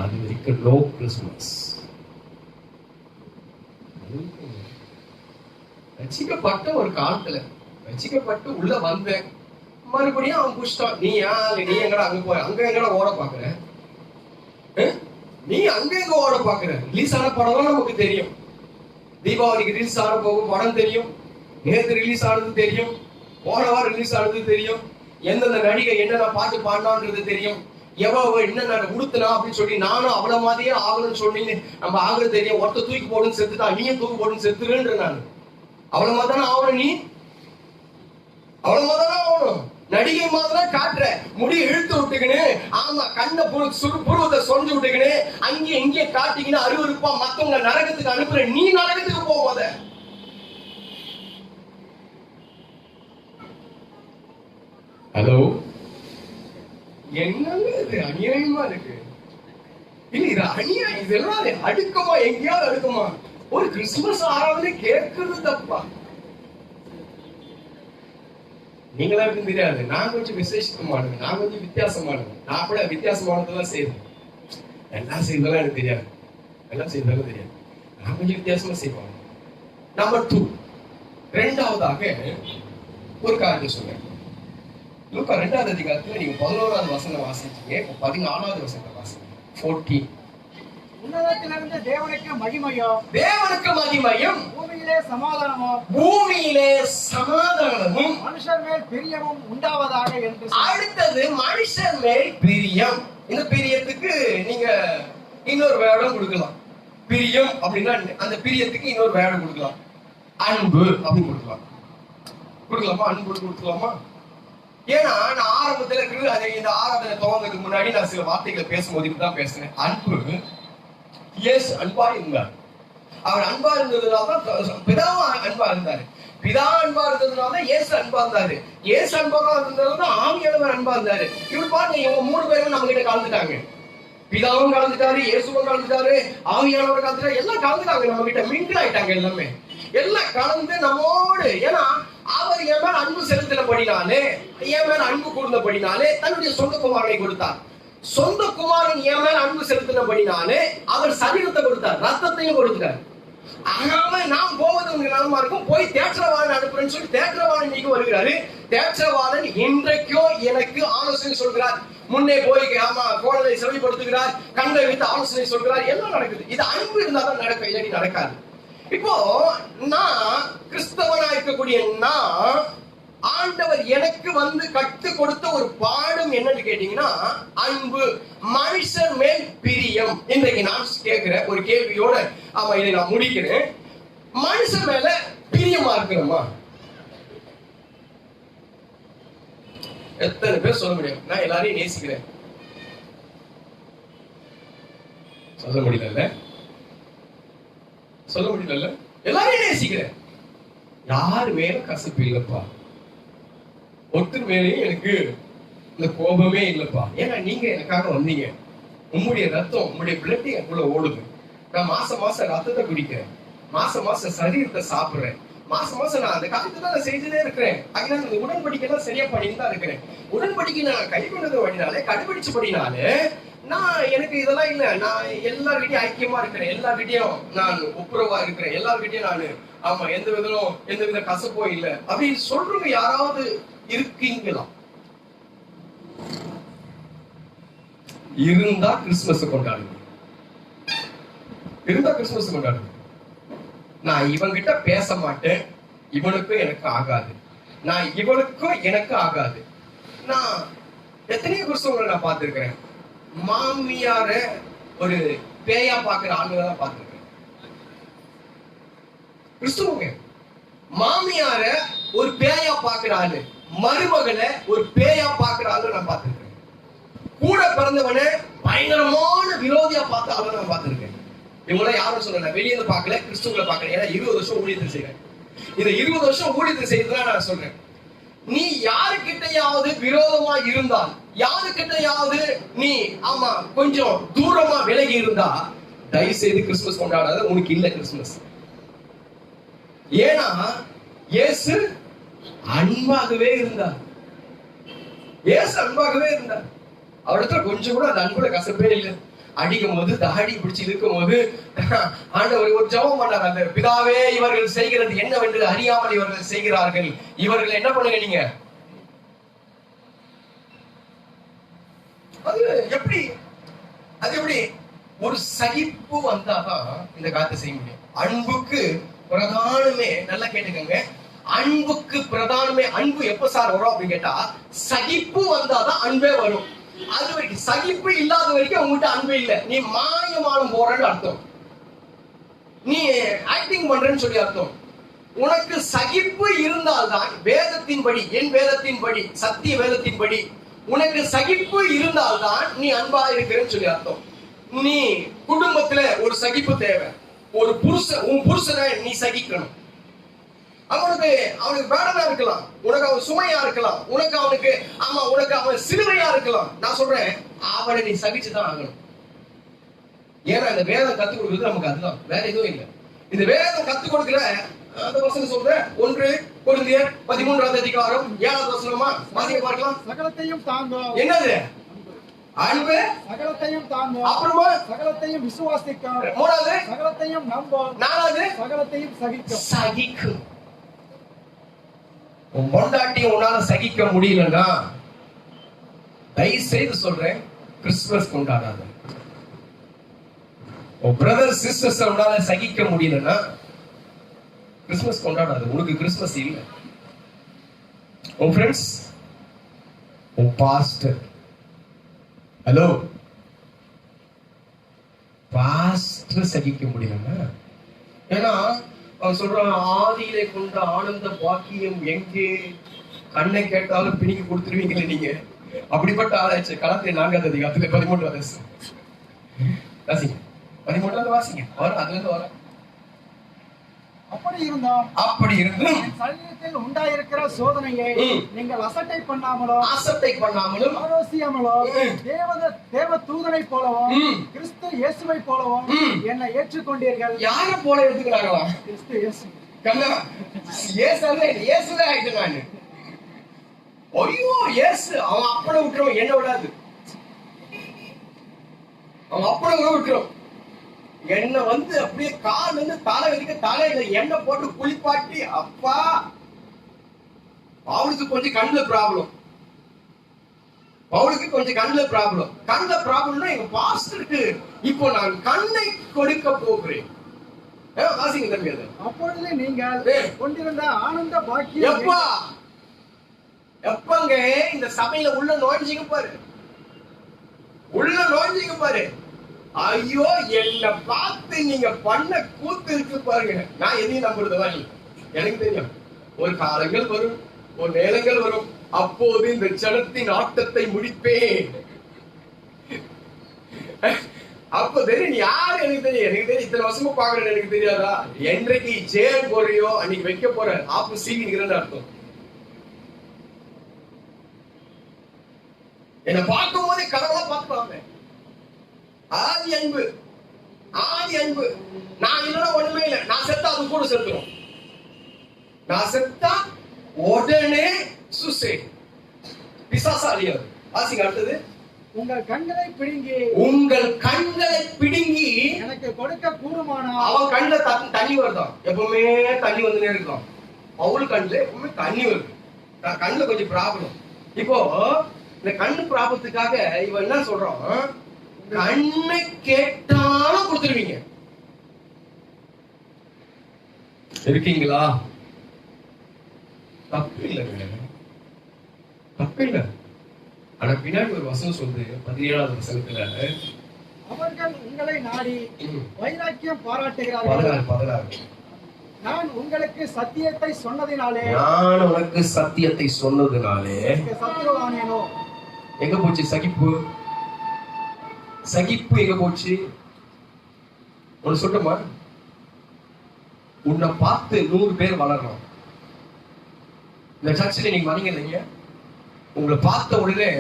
அது வரைக்கும் நோ கிறிஸ்துமஸ். ரட்சிக்கப்பட்ட ஒரு காலத்துல ரட்சிக்கப்பட்டு உள்ள வந்தேன், மறுபடியும் அவன் புஷ்டான். நீ எங்கடா அங்க போய் அங்க எங்கடா ஓட பாக்குற? நீ அங்க எங்க ஓட பாக்குற? ரிலீஸ் ஆன படம் நமக்கு தெரியும். தீபாவளிக்கு ரிலீஸ் ஆன போகும் படம் தெரியும், நேற்று ரிலீஸ் ஆனது தெரியும், போன வாரம் ரிலீஸ் ஆனது தெரியும், எந்தெந்த நடிகை என்னென்ன பாட்டு பாடினான்றது தெரியும், எவ்வளவு என்னென்ன உடுத்தினா அப்படின்னு சொல்லி நானும் அவ்வளவு மாதிரியே ஆகணும்னு சொன்னீங்க. நம்ம ஆகுறது தெரியும். ஒருத்த தூக்கி போடுன்னு செத்துட்டா நீயும் தூக்கி போடுன்னு செத்துருன்ற நான் அவ்வளவு மாதிரிதானே ஆகணும். நீ அவ்வளவு மாதிரிதானே ஆகணும். நடிகை மாதிரி காட்டுற, முடி இழுத்து விட்டுக்கின்னு, ஆமா கண்ணை புருவத்தை சொஞ்சு விட்டுக்கின்னு, அங்கே இங்கே காட்டிக்கின்னு அருவருப்பா மத்தவங்க நரகத்துக்கு அனுப்புற. நீ நரகத்துக்கு போவாத. ஹலோ, என்னங்க இது அநியாயமா இருக்கு? இல்ல இது அநியாயம். இதெல்லாம் அடுக்கமா, எங்கேயாவது அடுக்கமா? ஒரு கிறிஸ்துமஸ் ஆராதனை கேட்கறது தப்பா? நீங்களா எப்படி தெரியாது, நான் கொஞ்சம் விசேஷமானது, நான் கொஞ்சம் வித்தியாசமானது. நான் கூட வித்தியாசமானதெல்லாம் செய்வேன். எல்லாம் செய்ததெல்லாம் எனக்கு தெரியாது, எல்லாம் செய்ததெல்லாம் தெரியாது. நான் கொஞ்சம் வித்தியாசமா செய்வாங்க. நம்பர் 2, இரண்டாவதாக ஒரு காரியத்தை சொல்றேன். லூக்கா 2ஆவது அதிகாரத்துல நீங்க 11வது வசனம் வாசிச்சீங்க, இப்ப 14வது வசனம் வாசிங்க. 14. உன்னதத்திலிருந்து தேவனுக்கு மகிமையும், தேவனுக்கு மகிமையும், பூமியிலே சமாதானமும், பூமியிலே சமாதானமும், மனுஷர் மேல் பிரியமும் உண்டாவதாக என்று. அடுத்தது மனுஷன் மேல் பிரியம். இந்த பிரியத்துக்கு நீங்க இன்னொரு வேடம் கொடுக்கலாம். பிரியம் அப்படின்னா அந்த பிரியத்துக்கு இன்னொரு வேடம் கொடுக்கலாம். அன்பு அப்படின்னு கொடுக்கலாம். கொடுக்கலாமா? அன்பு கொடுக்கலாமா? ஏன்னா நான் ஆரம்பத்துல இந்த ஆராதனை துவங்கிறதுக்கு முன்னாடி நான் சில வார்த்தைகளை பேசும்போது இப்படிதான் பேசுறேன். அன்பு, இயேசு அன்பா இருந்தார். அவர் அன்பா இருந்ததுனால்தான் பிதாவும் அன்பா இருந்தாரு. பிதா அன்பா இருந்ததுனால்தான் இயேசு அன்பா இருந்தாரு. இயேசு அன்பா இருந்ததுனால்தான் ஆவியானவர் அன்பா இருந்தாரு. இவர் பாருங்க, இவங்க 3 பேரும் நம்ம கிட்ட கலந்துட்டாங்க. பிதாவும் கலந்துட்டாரு, இயேசுவும் கலந்துட்டாரு, ஆவியானவர் கலந்துட்டாரு, எல்லாம் கலந்துட்டாங்க. நம்ம கிட்ட மிங்கிள் ஆயிட்டாங்க. எல்லாமே எல்லாம் கலந்து நம்மோடு. ஏன்னா அவர் என் மேல அன்பு செலுத்தினபடினாலே, என் மேல அன்பு கூர்ந்தபடினாலே தன்னுடைய சொந்த குமாரனை கொடுத்தார். சொந்த குமாரன் என் மேல அன்பு செலுத்தினபடினாலே அவர் சரீரத்தை கொடுத்தார், ரத்தத்தையும் கொடுத்தார். ஆனாம நாம் போவது உங்களுக்கு நலமா இருக்கும், போய் தேற்றவாளன் அனுப்புறேன்னு சொல்லி தேற்றவாளன் இன்னைக்கு வருகிறாரு. தேற்றவாளன் இன்றைக்கோ எனக்கு ஆலோசனை சொல்கிறார். முன்னே போய் ஆமா கோணலை செவிப்படுத்துகிறார், கண்ணை வைத்து ஆலோசனை சொல்கிறார். எல்லாம் நடக்குது. இது அன்பு இருந்தாதான் நடக்கும், இல்லாட்டி நடக்காது. இப்போ நான் கிறிஸ்தவனா இருக்கக்கூடிய நான், ஆண்டவர் எனக்கு வந்து கத்து கொடுத்த ஒரு பாடம் என்னன்னு கேட்டீங்கன்னா அன்பு, மனுஷன் மேல் பிரியம். இன்றைக்கு நான் கேட்கிற ஒரு கேள்வியோட ஆமா இதை நான் முடிக்கிறேன். மனுஷன் மேல பிரியமா இருக்கிறோமா? எத்தனை பேர் சொல்ல முடியும் நான் எல்லாரையும் நேசிக்கிறேன்? சொல்ல முடியல, சொல்ல முடியல. எல்லாரையும் நேசிக்கிறேன். யாரு மேல கசப்பு இல்லப்பா, ஒருத்தர் மேலேயும் எனக்கு இந்த கோபமே இல்லப்பா. ஏன்னா நீங்க எனக்காக வந்தீங்க. உங்களுடைய ரத்தம், உங்களுடைய பிளட் எனக்குள்ள ஓடுது. நான் மாசம் மாசம் ரத்தத்தை குடிக்கிறேன், மாசம் மாசம் சரீரத்தை சாப்பிடுறேன், மாசம் மாசம் நான் அந்த காலத்துல நான் செஞ்சுட்டே இருக்கிறேன். அதனால இந்த உடன்படிக்கை எல்லாம் சரியா பண்ணிட்டு தான் இருக்கிறேன். உடன்படிக்கை நான் கை கொண்டது வழினாலே, கடைபிடிச்சபடினாலே நான் எனக்கு இதெல்லாம் இல்ல. நான் எல்லார்கிட்டையும் ஐக்கியமா இருக்கிறேன், எல்லார்கிட்டையும் நான் ஒப்புரவா இருக்கிறேன், எல்லார்கிட்டையும் நான் ஆமா எந்த வித கசப்போ இல்ல அப்படின்னு சொல்றவங்க யாராவது இருக்கீங்களா? இருந்தா கிறிஸ்துமஸ் கொண்டாடுங்க, இருந்தா கிறிஸ்துமஸ் கொண்டாடுங்க. நான் இவங்கிட்ட பேச மாட்டேன், இவனுக்கும் எனக்கு ஆகாது, நான் இவனுக்கும் எனக்கு ஆகாது. நான் எத்தனையோ கிறிஸ்தவங்களை நான் பார்த்திருக்கிறேன். மாமியார ஒரு பேயா பாக்குற ஆளுங்களை தான் பார்த்திருக்கிறேன். கிறிஸ்துவங்க மாமியார ஒரு பேயா பாக்குற ஆளு, மருமகளை ஒரு பேயா பாக்குற ஆளு நான் பார்த்திருக்கேன். கூட பிறந்தவனை பயங்கரமான விரோதியா பார்த்த ஆளு நான் பார்த்திருக்கேன். இவங்களாம் யாரும் சொல்லல, வெளியே இருந்து பார்க்கல, கிறிஸ்துவங்களை பார்க்கல. ஏன்னா 20 வருஷம் ஊழியத்தை செய்யறேன். இந்த 20 வருஷம் ஊழியத்தை செய்யறதுதான் நான் சொல்றேன். நீ யாருக்கிட்டையாவது விரோதமா இருந்தால், யாருக்கிட்டையாவது நீ ஆமா கொஞ்சம் தூரமா விலகி இருந்தா, தயவு செய்து கிறிஸ்துமஸ் கொண்டாடாத. உனக்கு இல்ல கிறிஸ்துமஸ். ஏன்னா இயேசு அன்பாகவே இருந்தார். இயேசு அன்பாகவே இருந்தார். அவரிடத்துல கொஞ்சம் கூட அந்த அன்புல கசப்பே இல்லை. அடிக்கும் போது தாடி பிடிச்சு இருக்கும் போது ஆண்டவர் ஒரு ஜெபம் பண்ணார். அந்த பிதாவே இவர்கள் செய்கிறது என்னவென்று அறியாமல் இவர்கள் செய்கிறார்கள், இவர்கள் என்ன பண்ணுங்க நீங்க. அது எப்படி ஒரு சகிப்பு வந்தாதான் இந்த காரியத்தை செய்ய முடியும். அன்புக்கு பிரதானமே, நல்லா கேட்டுக்கங்க, அன்புக்கு பிரதானமே, அன்பு எப்ப சார் வரும் அப்படின்னு கேட்டா சகிப்பு வந்தாதான் அன்பே வரும். அது வரைக்கும் சகிப்பு இல்லாத வரைக்கும் உங்ககிட்ட அன்பு இல்லை. நீ மாயமானம் போறன்னு அர்த்தம், நீ ஆக்டிங் பண்றேன்னு சொல்லி அர்த்தம். உனக்கு சகிப்பு இருந்தால்தான் வேதத்தின்படி, என் வேதத்தின்படி, சத்திய வேதத்தின்படி உனக்கு சகிப்பு இருந்தால்தான் நீ அன்பா இருக்கிறேன்னு சொல்லி அர்த்தம். நீ குடும்பத்துல ஒரு சகிப்பு தேவை. ஒரு புருஷன், உன் புருஷனை நீ சகிக்கணும். அவனுக்கு வேடனா இருக்கலாம், உனக்கு அவன் சுமையா இருக்கலாம், உனக்கு அவன் சிலுவையா இருக்கலாம். நான் சொல்றேன், அவனை நீ சகிச்சுதான் ஆகணும். ஏன்னா இந்த வேதம் கத்துக் கொடுக்குறது நமக்கு அதுதான், வேற எதுவும் இல்லை. இந்த வேதம் கத்துக் கொடுக்கிற அந்த வசனம் சொல்றேன், 1 கொரிந்தியர் 13ஆம் அதிகாரம் 7வது வசனமா வாசிக்க பார்க்கலாம். சகலத்தையும் தாங்கும். என்னது? அன்பு சகலத்தையும் தாங்கும். அப்புறமா சகலத்தையும் விசுவாசிக்கும். 3வது சகலத்தையும் நம்பும். 4வது சகலத்தையும் சகிக்கும். உன் பொண்டாட்டி உன்னால சகிக்க முடியலன்னா தயவு செய்து சொல்றேன், கிறிஸ்துமஸ் கொண்டாடாத. உன் பிரதர் சிஸ்டர்ஸ் உன்னால சகிக்க முடியலன்னா கிறிஸ்துமஸ் கொண்டாடாது. உனக்கு கிறிஸ்துமஸ் இல்ல. உன் ஃப்ரெண்ட்ஸ், உன் பாஸ்டர், ஹலோ, பாஸ்டர் சகிக்க முடியலன்னா, ஏன்னா அவன் சொல்றான், ஆதியிலே கொண்ட ஆனந்த பாக்கியம் எங்கே, கண்ணை கேட்டாலும் பிணிக்கு கொடுத்துருவீங்களே நீங்க. அப்படிப்பட்ட ஆராய்ச்சி கலாத்திய 4ஆம் அதிகாரத்துல 13வது வசனம் வாசிங்க. 13வது வாசிங்க. அதுல இருந்து வர அப்படி இருந்தும் சரீரத்தில் உண்டாயிருக்கிற சோதனையை நீங்கள் அசட்டை பண்ணாமலும் ஆலோசியாமலோ தேவ தூதனை போலவும் கிறிஸ்து இயேசுவை போலவும் என்னை ஏற்றுக்கொண்டீர்கள். யார போல எடுத்துக்கிறாங்களா? கிறிஸ்து இயேசு. இயேசுதான் ஆயிட்டு நானு. ஐயோ இயேசு, அவன் அப்பட விட்டுருவான், என்ன விடாது. அவன் அப்பட விட்டுரும். என்ன அப்படியே கால் தலை வரைக்கும் தலையில எண்ணெய் போட்டு குளிப்பாட்டி, அப்பா அவளுக்கு கொஞ்சம் கண்ணுல ப்ராப்ளம். கண்ணுல ப்ராப்ளம்னா எங்க பாஸ்டருக்கு இப்போ நான் கண்ணை கொடுக்க போகிறேன். வாசிங்க தம்பி. அது அப்பொழுது நீங்கள் கொண்டிருந்த ஆனந்த பாக்கியம் எப்பங்க இந்த சபையில உள்ள நோய்ஞ்சிங்க பாரு. ஐயோ, என்ன பார்த்து நீங்க பண்ண கூத்து இருக்கு பாருங்க. நான் எதையும் நம்புறதுவா? எனக்கு தெரியும், ஒரு காலங்கள் வரும், ஒரு நேரங்கள் வரும், அப்போது இந்த ஜனத்தின் ஆட்டத்தை முடிப்பேன். அப்ப தெரியும் யாரு. எனக்கு தெரியும் இத்தனை வருஷமா பாக்குறேன். எனக்கு தெரியாதா? என்றைக்கு ஜெயம் போறியோ அன்னைக்கு வைக்க போற ஆப்பு சீவிக்கிறேன்னு அர்த்தம். என்ன பார்க்கும் போதே கடவுளா பார்க்கலாமே. ஆதி அன்பு. நான் இல்லைன்னா ஒண்ணுமே இல்லை. நான் செத்தா அது கூட செத்துரும். நான் செத்தா உடனே சூசைட், பிசாசாலியார். வாசிங்க அடுத்தது. உங்கள் கண்களை பிடுங்கி எனக்கு கொடுக்க கூடுமானா. அவன் கண்ணுல தண்ணி வருதான், எப்பவுமே தண்ணி வந்துனே இருக்கும். அவளு கண்ணுல எப்பவுமே தண்ணி வருது. கண்ணுல கொஞ்சம் ப்ராப்ளம். இப்போ இந்த கண்ணு ப்ராப்ளத்துக்காக இவன் என்ன சொல்றான், கண்ணை கேட்டாலும் கொடுத்துருவீங்க. இருக்கீங்களா? தப்பு இல்லை. ஆனா பின்னாடி ஒரு வசனம் சொல்லுது, 17வது வசனத்துல, அவர்கள் உங்களை நாடி வைராக்கியம் பாராட்டுகிறார்கள். நான் உனக்கு சத்தியத்தை சொன்னதினாலே சத்தியவானேனோ. எங்க போச்சு சகிப்பு எங்க போச்சு? ஒன்னு சொல்லட்டுமா? உன்னை பார்த்து 100 பேர் வளரணும். இந்த சர்ச்சில் நீங்க வரீங்க இல்லைங்க, உங்களை பார்த்த உடனே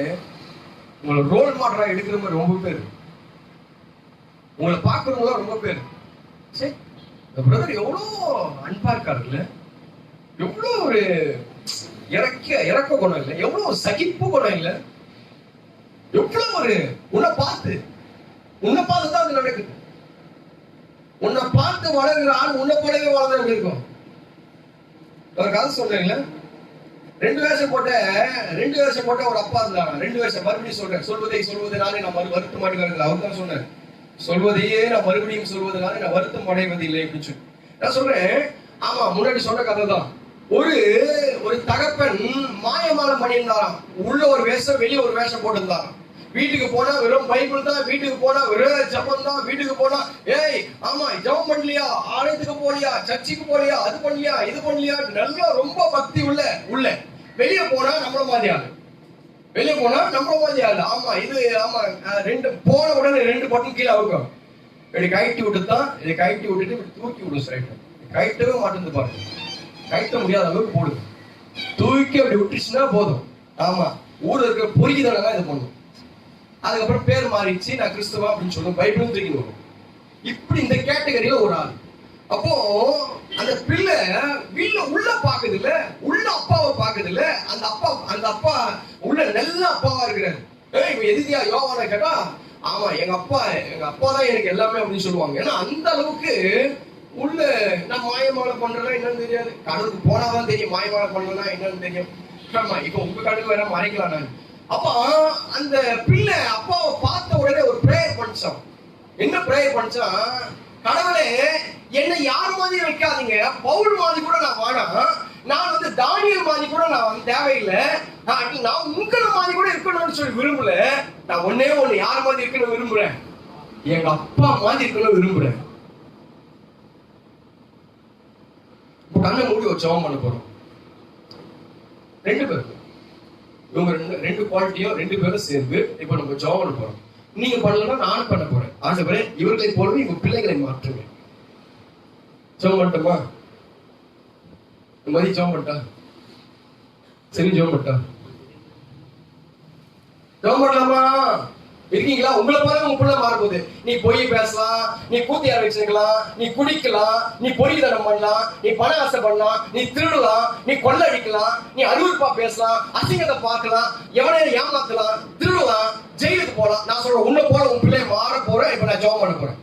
உங்களை ரோல் மாடலா எடுக்கிற மாதிரி ரொம்ப பேர், உங்களை பார்க்கறவங்க ரொம்ப பேர். சரி, இந்த பிரதர் எவ்வளோ அன்பா இருக்காருல்ல, எவ்வளோ ஒரு இறக்க குணம் இல்லை, எவ்வளவு சகிப்பு குணம் இல்லை, எவ்வளவு ஒரு உன்னை பார்த்து உன்னை பார்த்து தான் அது நடக்குது. உன்னை பார்த்து வளர்கிற ஆள் உன்னை போலவே வளர்ந்து எப்படி இருக்கும்? ஒரு கதை சொல்றீங்களா? ரெண்டு வேஷம் போட்ட ஒரு அப்பா இருந்தாங்க. ரெண்டு வேஷம் மறுபடியும் சொல்றேன். சொல்வதனாலே நான் வருத்தம் அடைவதில்லை. அவர் தான் சொன்னார், சொல்வதையே நான் மறுபடியும் சொல்வதனால நான் வருத்தம் அடைவதில்லை அப்படின்னு சொல்லி. நான் சொல்றேன், ஆமா, முன்னாடி சொன்ன கதை தான். ஒரு தகப்பன் மாயமாலம் பண்ணியிருந்தாராம். உள்ள ஒரு வேஷம், வெளியே ஒரு வேஷம் போட்டிருந்தாராம். வீட்டுக்கு போனா வெறும் பைபிள் தான், வீட்டுக்கு போனா வெறும் ஜபம் தான், வீட்டுக்கு போனா ஏய் ஆமா ஜபம் பண்ணலையா, ஆலயத்துக்கு போலியா, சர்ச்சுக்கு போலியா, அது பண்ணலையா, இது பண்ணலையா, நல்லா ரொம்ப பக்தி உள்ள. வெளியே போனா நம்மள மாதிரி ஆளு. ஆமா இது ஆமா ரெண்டு போன உடனே 2 பட்டன் கீழே அவுக்கும். இப்படி கழட்டி விட்டுதான், இதை கழட்டி விட்டுட்டு இப்படி தூக்கி விடும். ஸ்ட்ரைட்டா கழட்டவே மாட்டேங்குது பாருங்க. கழட்ட முடியாத அளவுக்கு போடுது. தூக்கி அப்படி விட்டுச்சுன்னா போதும். ஆமா, ஊர்ல இருக்கிற பொறிக்குதெல்லாம் இது பண்ணும். அதுக்கப்புறம் பேர் மாறிடுச்சு, நான் கிறிஸ்துவா அப்படின்னு சொல்லுவோம், பைபிளும் தூக்கி வரும். இப்படி இந்த கேட்டகரியில ஒரு ஆள். அப்போ அந்த பிள்ளை உள்ள பாக்குது இல்ல, உள்ள அப்பாவை பாக்குது இல்ல. அந்த அப்பா உள்ள நல்ல அப்பாவா இருக்கிறாரு. எதிரியா யோவான கேட்டா, ஆமா எங்க அப்பா தான் எனக்கு எல்லாமே அப்படின்னு சொல்லுவாங்க. ஏன்னா அந்த அளவுக்கு உள்ள நான் மாயமாலை பண்றேன்னா என்னன்னு தெரியாது. கடலுக்கு போனாதான் தெரியும் மாயமாலை பண்றேன்னா என்னன்னு தெரியும். இப்ப உங்க கடலுக்கு வேற மறைக்கலாம் நான். அப்ப அந்த பிள்ளை அப்பாவை பார்த்த உடனே ஒரு பிரேயர் பண்ணிச்சான். என்ன பிரேயர் பண்ணிச்சான்? கடவுளே, என்னை யார் மாதிரி வைக்காதீங்க, பவுல் மாதிரி கூட நான் வேணாம், நான் தானியல் மாதிரி கூட நான் தேவையில்லை, நான் உங்களை மாதிரி கூட இருக்கணும்னு சொல்லி விரும்பல. நான் ஒண்ணே ஒண்ணு யார் மாதிரி இருக்கணும் விரும்புறேன், எங்க அப்பா மாதிரி இருக்கணும் விரும்புறேன். கண்ணை மூடி ஒரு ஜெபம் பண்ண போறோம். 2 பேர், இவங்க 2 குவாலிட்டியும் 2 பேரும் சேர்ந்து இப்ப நம்ம ஜெபம் பண்ண போறோம். நீங்க பண்ணலன்னா நானும் பண்ண போறேன். ஆண்டவரே, இவர்களை போலவே இவங்க பிள்ளைகளை மாற்றுங்க. ஜெபம் பண்ணட்டுமா? இந்த மாதிரி ஜெபம் பண்ணட்டா? சரி, ஜெபம் பண்ணட்டா? ஜெபம் பண்ணலாமா? இருக்கீங்களா? உங்களை பாருங்க, உங்க பிள்ளை மாறப்போகுது. நீ பொய் பேசலாம், நீ கூத்தியார வச்சுக்கலாம், நீ குடிக்கலாம், நீ பொறிதனம் பண்ணலாம், நீ பண ஆசை பண்ணலாம், நீ திருடலாம், நீ கொள்ளடிக்கலாம், நீ அருவருப்பா பேசலாம், அசிங்கத்தை பார்க்கலாம், எவனையும் ஏமாத்தலாம், திருடலாம், ஜெயிலுக்கு போலாம். நான் சொல்றேன், உன்னை போல உன் பிள்ளைய மாற போறேன். இப்ப நான் ஜெபம் பண்ண போறேன்.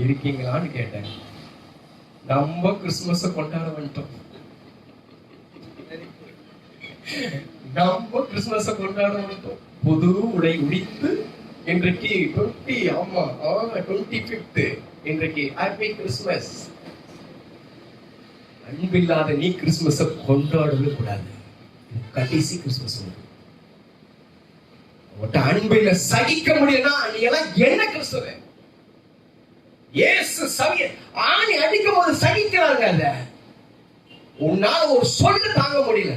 இருக்கீங்களான்னு கேட்டேன். நம்ம கிறிஸ்துமஸ கொண்டாட வந்துட்டோம். நம்ம கிறிஸ்துமஸ கொண்டாட வந்துட்டோம். புது உடை உடித்து இன்றைக்கு 25th இன்றைக்கு ஹாப்பி கிறிஸ்துமஸ். அன்பில்லாத நீ கிறிஸ்துமஸ கொண்டாடவே கூடாது. கடைசி கிறிஸ்துமஸ். அன்பில்ல சகிக்க முடியும்னா நீ எல்லாம் என்ன கிறிஸ்துவ? இயேசு ஆணி அடிக்கும் போது சகிக்கிறாங்க. அத உன்னால ஒரு சொல்லு தாங்க முடியல.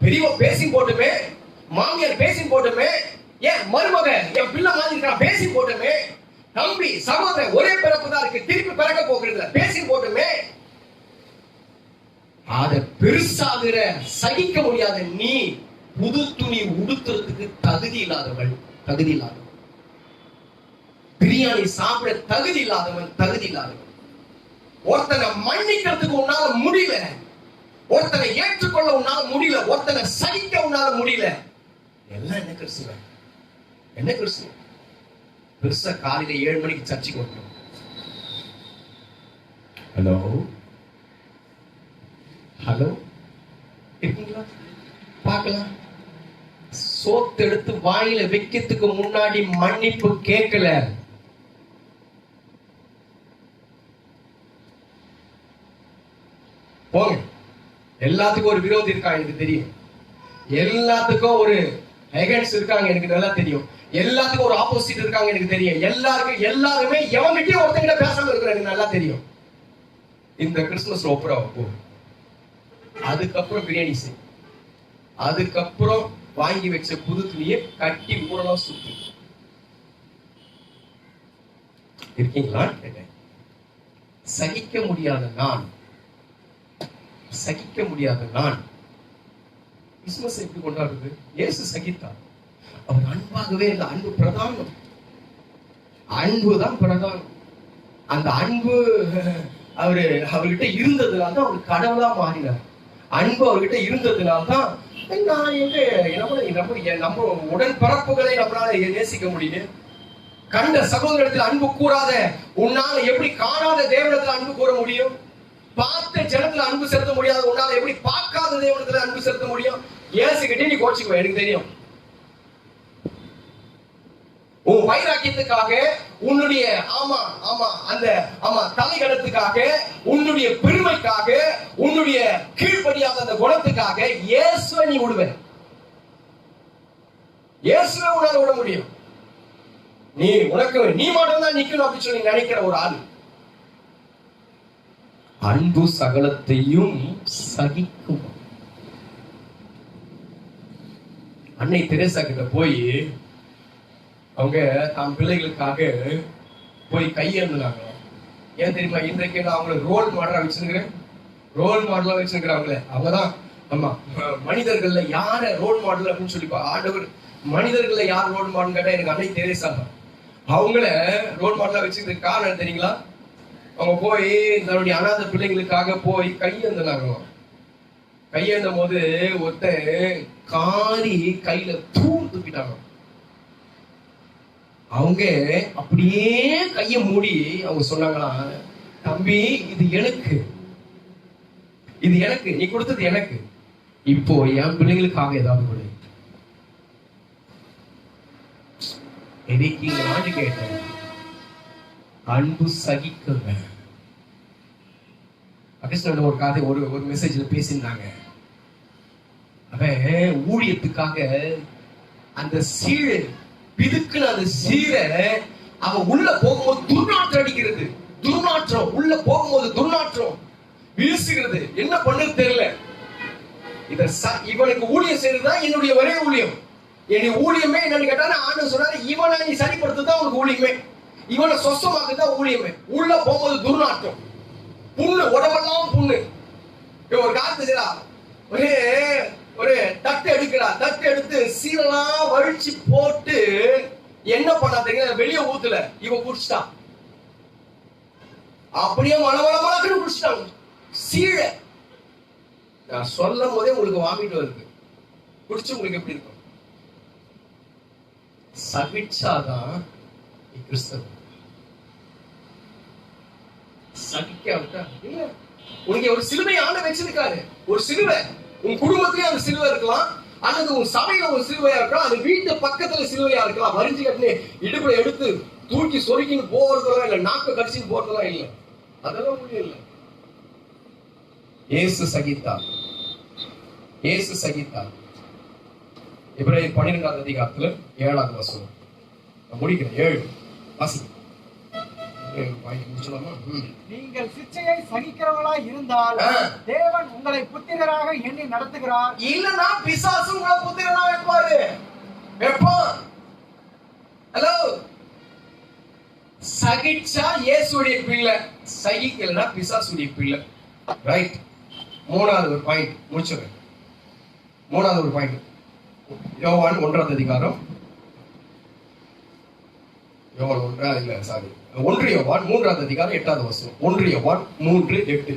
பெரியவ பேசி போட்டுமே, மாமியார் பேசி போட்டுமே, ஏன் மருமக என் பிள்ளை மாதிரி இருக்கா பேசி போட்டுமே, தம்பி சகோதரன் ஒரே பிறப்பு தான் இருக்கு, திருப்பி பிறக்க போகிறது பேசி போட்டுமே, அத பெருசாகிற சகிக்க முடியாத நீ புது துணி உடுத்துறதுக்கு தகுதி இல்லாதவள். பிரியாணி சாப்பிட தகுதி இல்லாதவன். ஒருத்தனை மன்னிக்கிறதுக்கு உன்னால முடியல, ஒருத்தனை ஏற்றுக்கொள்ள உன்னால முடியல, ஒருத்தனை சகிக்க உன்னால முடியல. எல்லாம் என்ன கிறிஸ்துவ? பெருசா காலையில 7 மணிக்கு சர்ச்சைக்கு வரணும். ஹலோ இருக்கீங்களா? பார்க்கலாம். சோத்து எடுத்து வாயில வைக்கிறதுக்கு முன்னாடி மன்னிப்பு கேட்கல. போங்க. எல்லாத்துக்கும் ஒரு விரோதி இருக்காங்க, எனக்கு தெரியும். எல்லாத்துக்கும் ஒரு அகைன்ஸ்ட் இருக்காங்க, எனக்கு நல்லா தெரியும். எல்லாத்துக்கும் ஒரு ஆப்போசிட் இருக்காங்க, எனக்கு தெரியும். எல்லாருமே எவங்கிட்டயும் ஒருத்தங்கிட்ட பேசாம இருக்கிற எனக்கு நல்லா தெரியும். இந்த கிறிஸ்துமஸ் ஒப்புரா போ, அதுக்கப்புறம் பிரியாணி செய், அதுக்கப்புறம் வாங்கி வச்ச புது துணியை கட்டி ஊரலா சுத்து. இருக்கீங்களா கேட்டேன். சகிக்க முடியாத நான் கிறிஸ்துமஸ் எப்படி கொண்டாடுறது? இயேசு சகித்தார். அவர் அன்பாகவே இல்லை. அன்பு பிரதானம், அன்புதான் பிரதானம். அந்த அன்பு அவர்கிட்ட இருந்ததுனால தான் அவர் கடவுளா மாறினார். அன்பு அவர்கிட்ட இருந்ததுனால தான் நான் நம்ம உடன்பிறப்புகளை நம்மளால நேசிக்க முடியும். கண்ட சகோதரத்தில் அன்பு கூறாத உன்னால எப்படி காணாத தேவனத்துல அன்பு கூற முடியும்? பார்த்த ஜனத்துல அன்பு செலுத்த முடியாது உன்னால எப்படி பார்க்காத தேவனத்துல அன்பு செலுத்த முடியும்? ஏசுகிட்டே நீ கோச்சிக்குவ, எனக்கு தெரியும். உன் வைராக்கியத்துக்காக, உன்னுடைய தலைகணத்துக்காக, உன்னுடைய பெருமைக்காக, உன்னுடைய கீழ்ப்படியாத அந்த குணத்துக்காக இயேசுவை நீ விடுவ. இயேசுவை உன்னால விட முடியும். நீ மட்டும் தான் நிக்கணும் அப்படின்னு சொல்லி நினைக்கிற ஒரு ஆள். அன்பு சகலத்தையும் சகிக்கும். அன்னை தெரேசா கிட்ட போய் அவங்க தம் பிள்ளைகளுக்காக போய் கையேந்தினாங்க. ஏன் தெரியுமா? இன்றைக்கு நான் அவங்களை ரோல் மாடலா வச்சிருக்கிறேன். அவங்கதான் மனிதர்கள்ல யார ரோல் மாடல் அப்படின்னு சொல்லி ஆண்டவர் மனிதர்கள்ல யார் ரோல் மாடல் கேட்டா எனக்கு அன்னை தெரேசா தான். அவங்கள ரோல் மாடலா வச்சுக்கிறதுக்கு காரணம் தெரியுங்களா? அவங்க போய் தன்னுடைய அநாத பிள்ளைங்களுக்காக போய் கையேந்தினாங்க. கையேந்தும் போது ஒருத்தன் காரி கையில தூக்கிட்டாங்க. அவங்க அப்படியே கைய மூடி அவங்க சொன்னாங்களா, தம்பி இது எனக்கு, நீ கொடுத்தது எனக்கு, இப்போ என் பிள்ளைங்களுக்காக ஏதாவது கொடு. எனக்கு நாட்டு கேட்டேன், அன்பு சகிக்குங்க. அகஸ்டன் ஒரு கதை ஒரு மெசேஜ்ல பேசியிருந்தாங்க. அவன் ஊழியத்துக்காக அந்த சீழ் பிதுக்குன்னு அந்த சீரை அவன் உள்ள போகும்போது துர்நாற்றம் அடிக்கிறது. உள்ள போகும்போது துர்நாற்றம் வீசுகிறது. என்ன பண்ணது தெரியல. இவனுக்கு ஊழியம் செய்யறதுதான் என்னுடைய ஒரே ஊழியம். என்னுடைய ஊழியமே என்னன்னு கேட்டா ஆண்டு சொன்னாரு, இவனை நீ சரிப்படுத்துதான் உனக்கு ஊழியமே, இவனை சொசமாக்குதான் ஊழியமே. உள்ள போகும்போது துர்நாற்றம், புண்ணு, உடம்பெல்லாம் புண்ணு. ஒரு காலத்து செய்யறா, ஒரு தட்டு எடுக்கிறா, தட்டு எடுத்து சீரெல்லாம் வழிச்சு போட்டு என்ன பண்ணாதீங்க, வெளியே ஊத்துல இவ குடிச்சிட்டான். அப்படியே மலமளமளக்குன்னு குடிச்சிட்டாங்க சீழ. நான் சொல்லும் போதே உங்களுக்கு வாமிட்டு வருது. குடிச்சு உங்களுக்கு எப்படி இருக்கும்? சகிச்சாதான் கிறிஸ்தவ. சகிக்காவிட்டா இல்ல. உனக்கு ஒரு சிலுவை ஆண்ட வச்சிருக்காரு. ஒரு சிலுவை உன் குடும்பத்திலே அந்த சிலுவை இருக்கலாம், அல்லது உன் சபையில ஒரு சிலுவையா இருக்கலாம், அது வீட்டு பக்கத்துல சிலுவையா இருக்கலாம். வரிஞ்சு கட்டினு இடுப்புல எடுத்து தூக்கி சொருக்கின்னு போறதெல்லாம் இல்ல, நாக்க கடிச்சுன்னு போறதெல்லாம் இல்ல. அதெல்லாம் முடியும் இல்ல. இயேசு சகித்தார். எபிரேயர் 12வது அதிகாரத்துல 7வது வசனம். முடிக்கிறேன். 7 வாசி. நீங்கள் சிச்சையை சகிக்கிறவர்களாய் இருந்தால் தேவன் உங்களை புத்திரராக எண்ணி நடத்துகிறார். இல்லனா பிசாசு உங்களை புத்திரனா வைப்பாரு. எப்போ? ஹலோ, சகிச்சா இயேசுடைய பிள்ளை, சகிக்கலனா பிசாசுடைய பிள்ளை. ரைட். மூணாவது ஒரு பாயிண்ட் முடிச்சுறேன். மூணாவது ஒரு பாயிண்ட், யோவான் 1வது அதிகாரம். யோவான் 3வது அதிகாரம் 8வது வசனம். 1 யோவான் 3:8.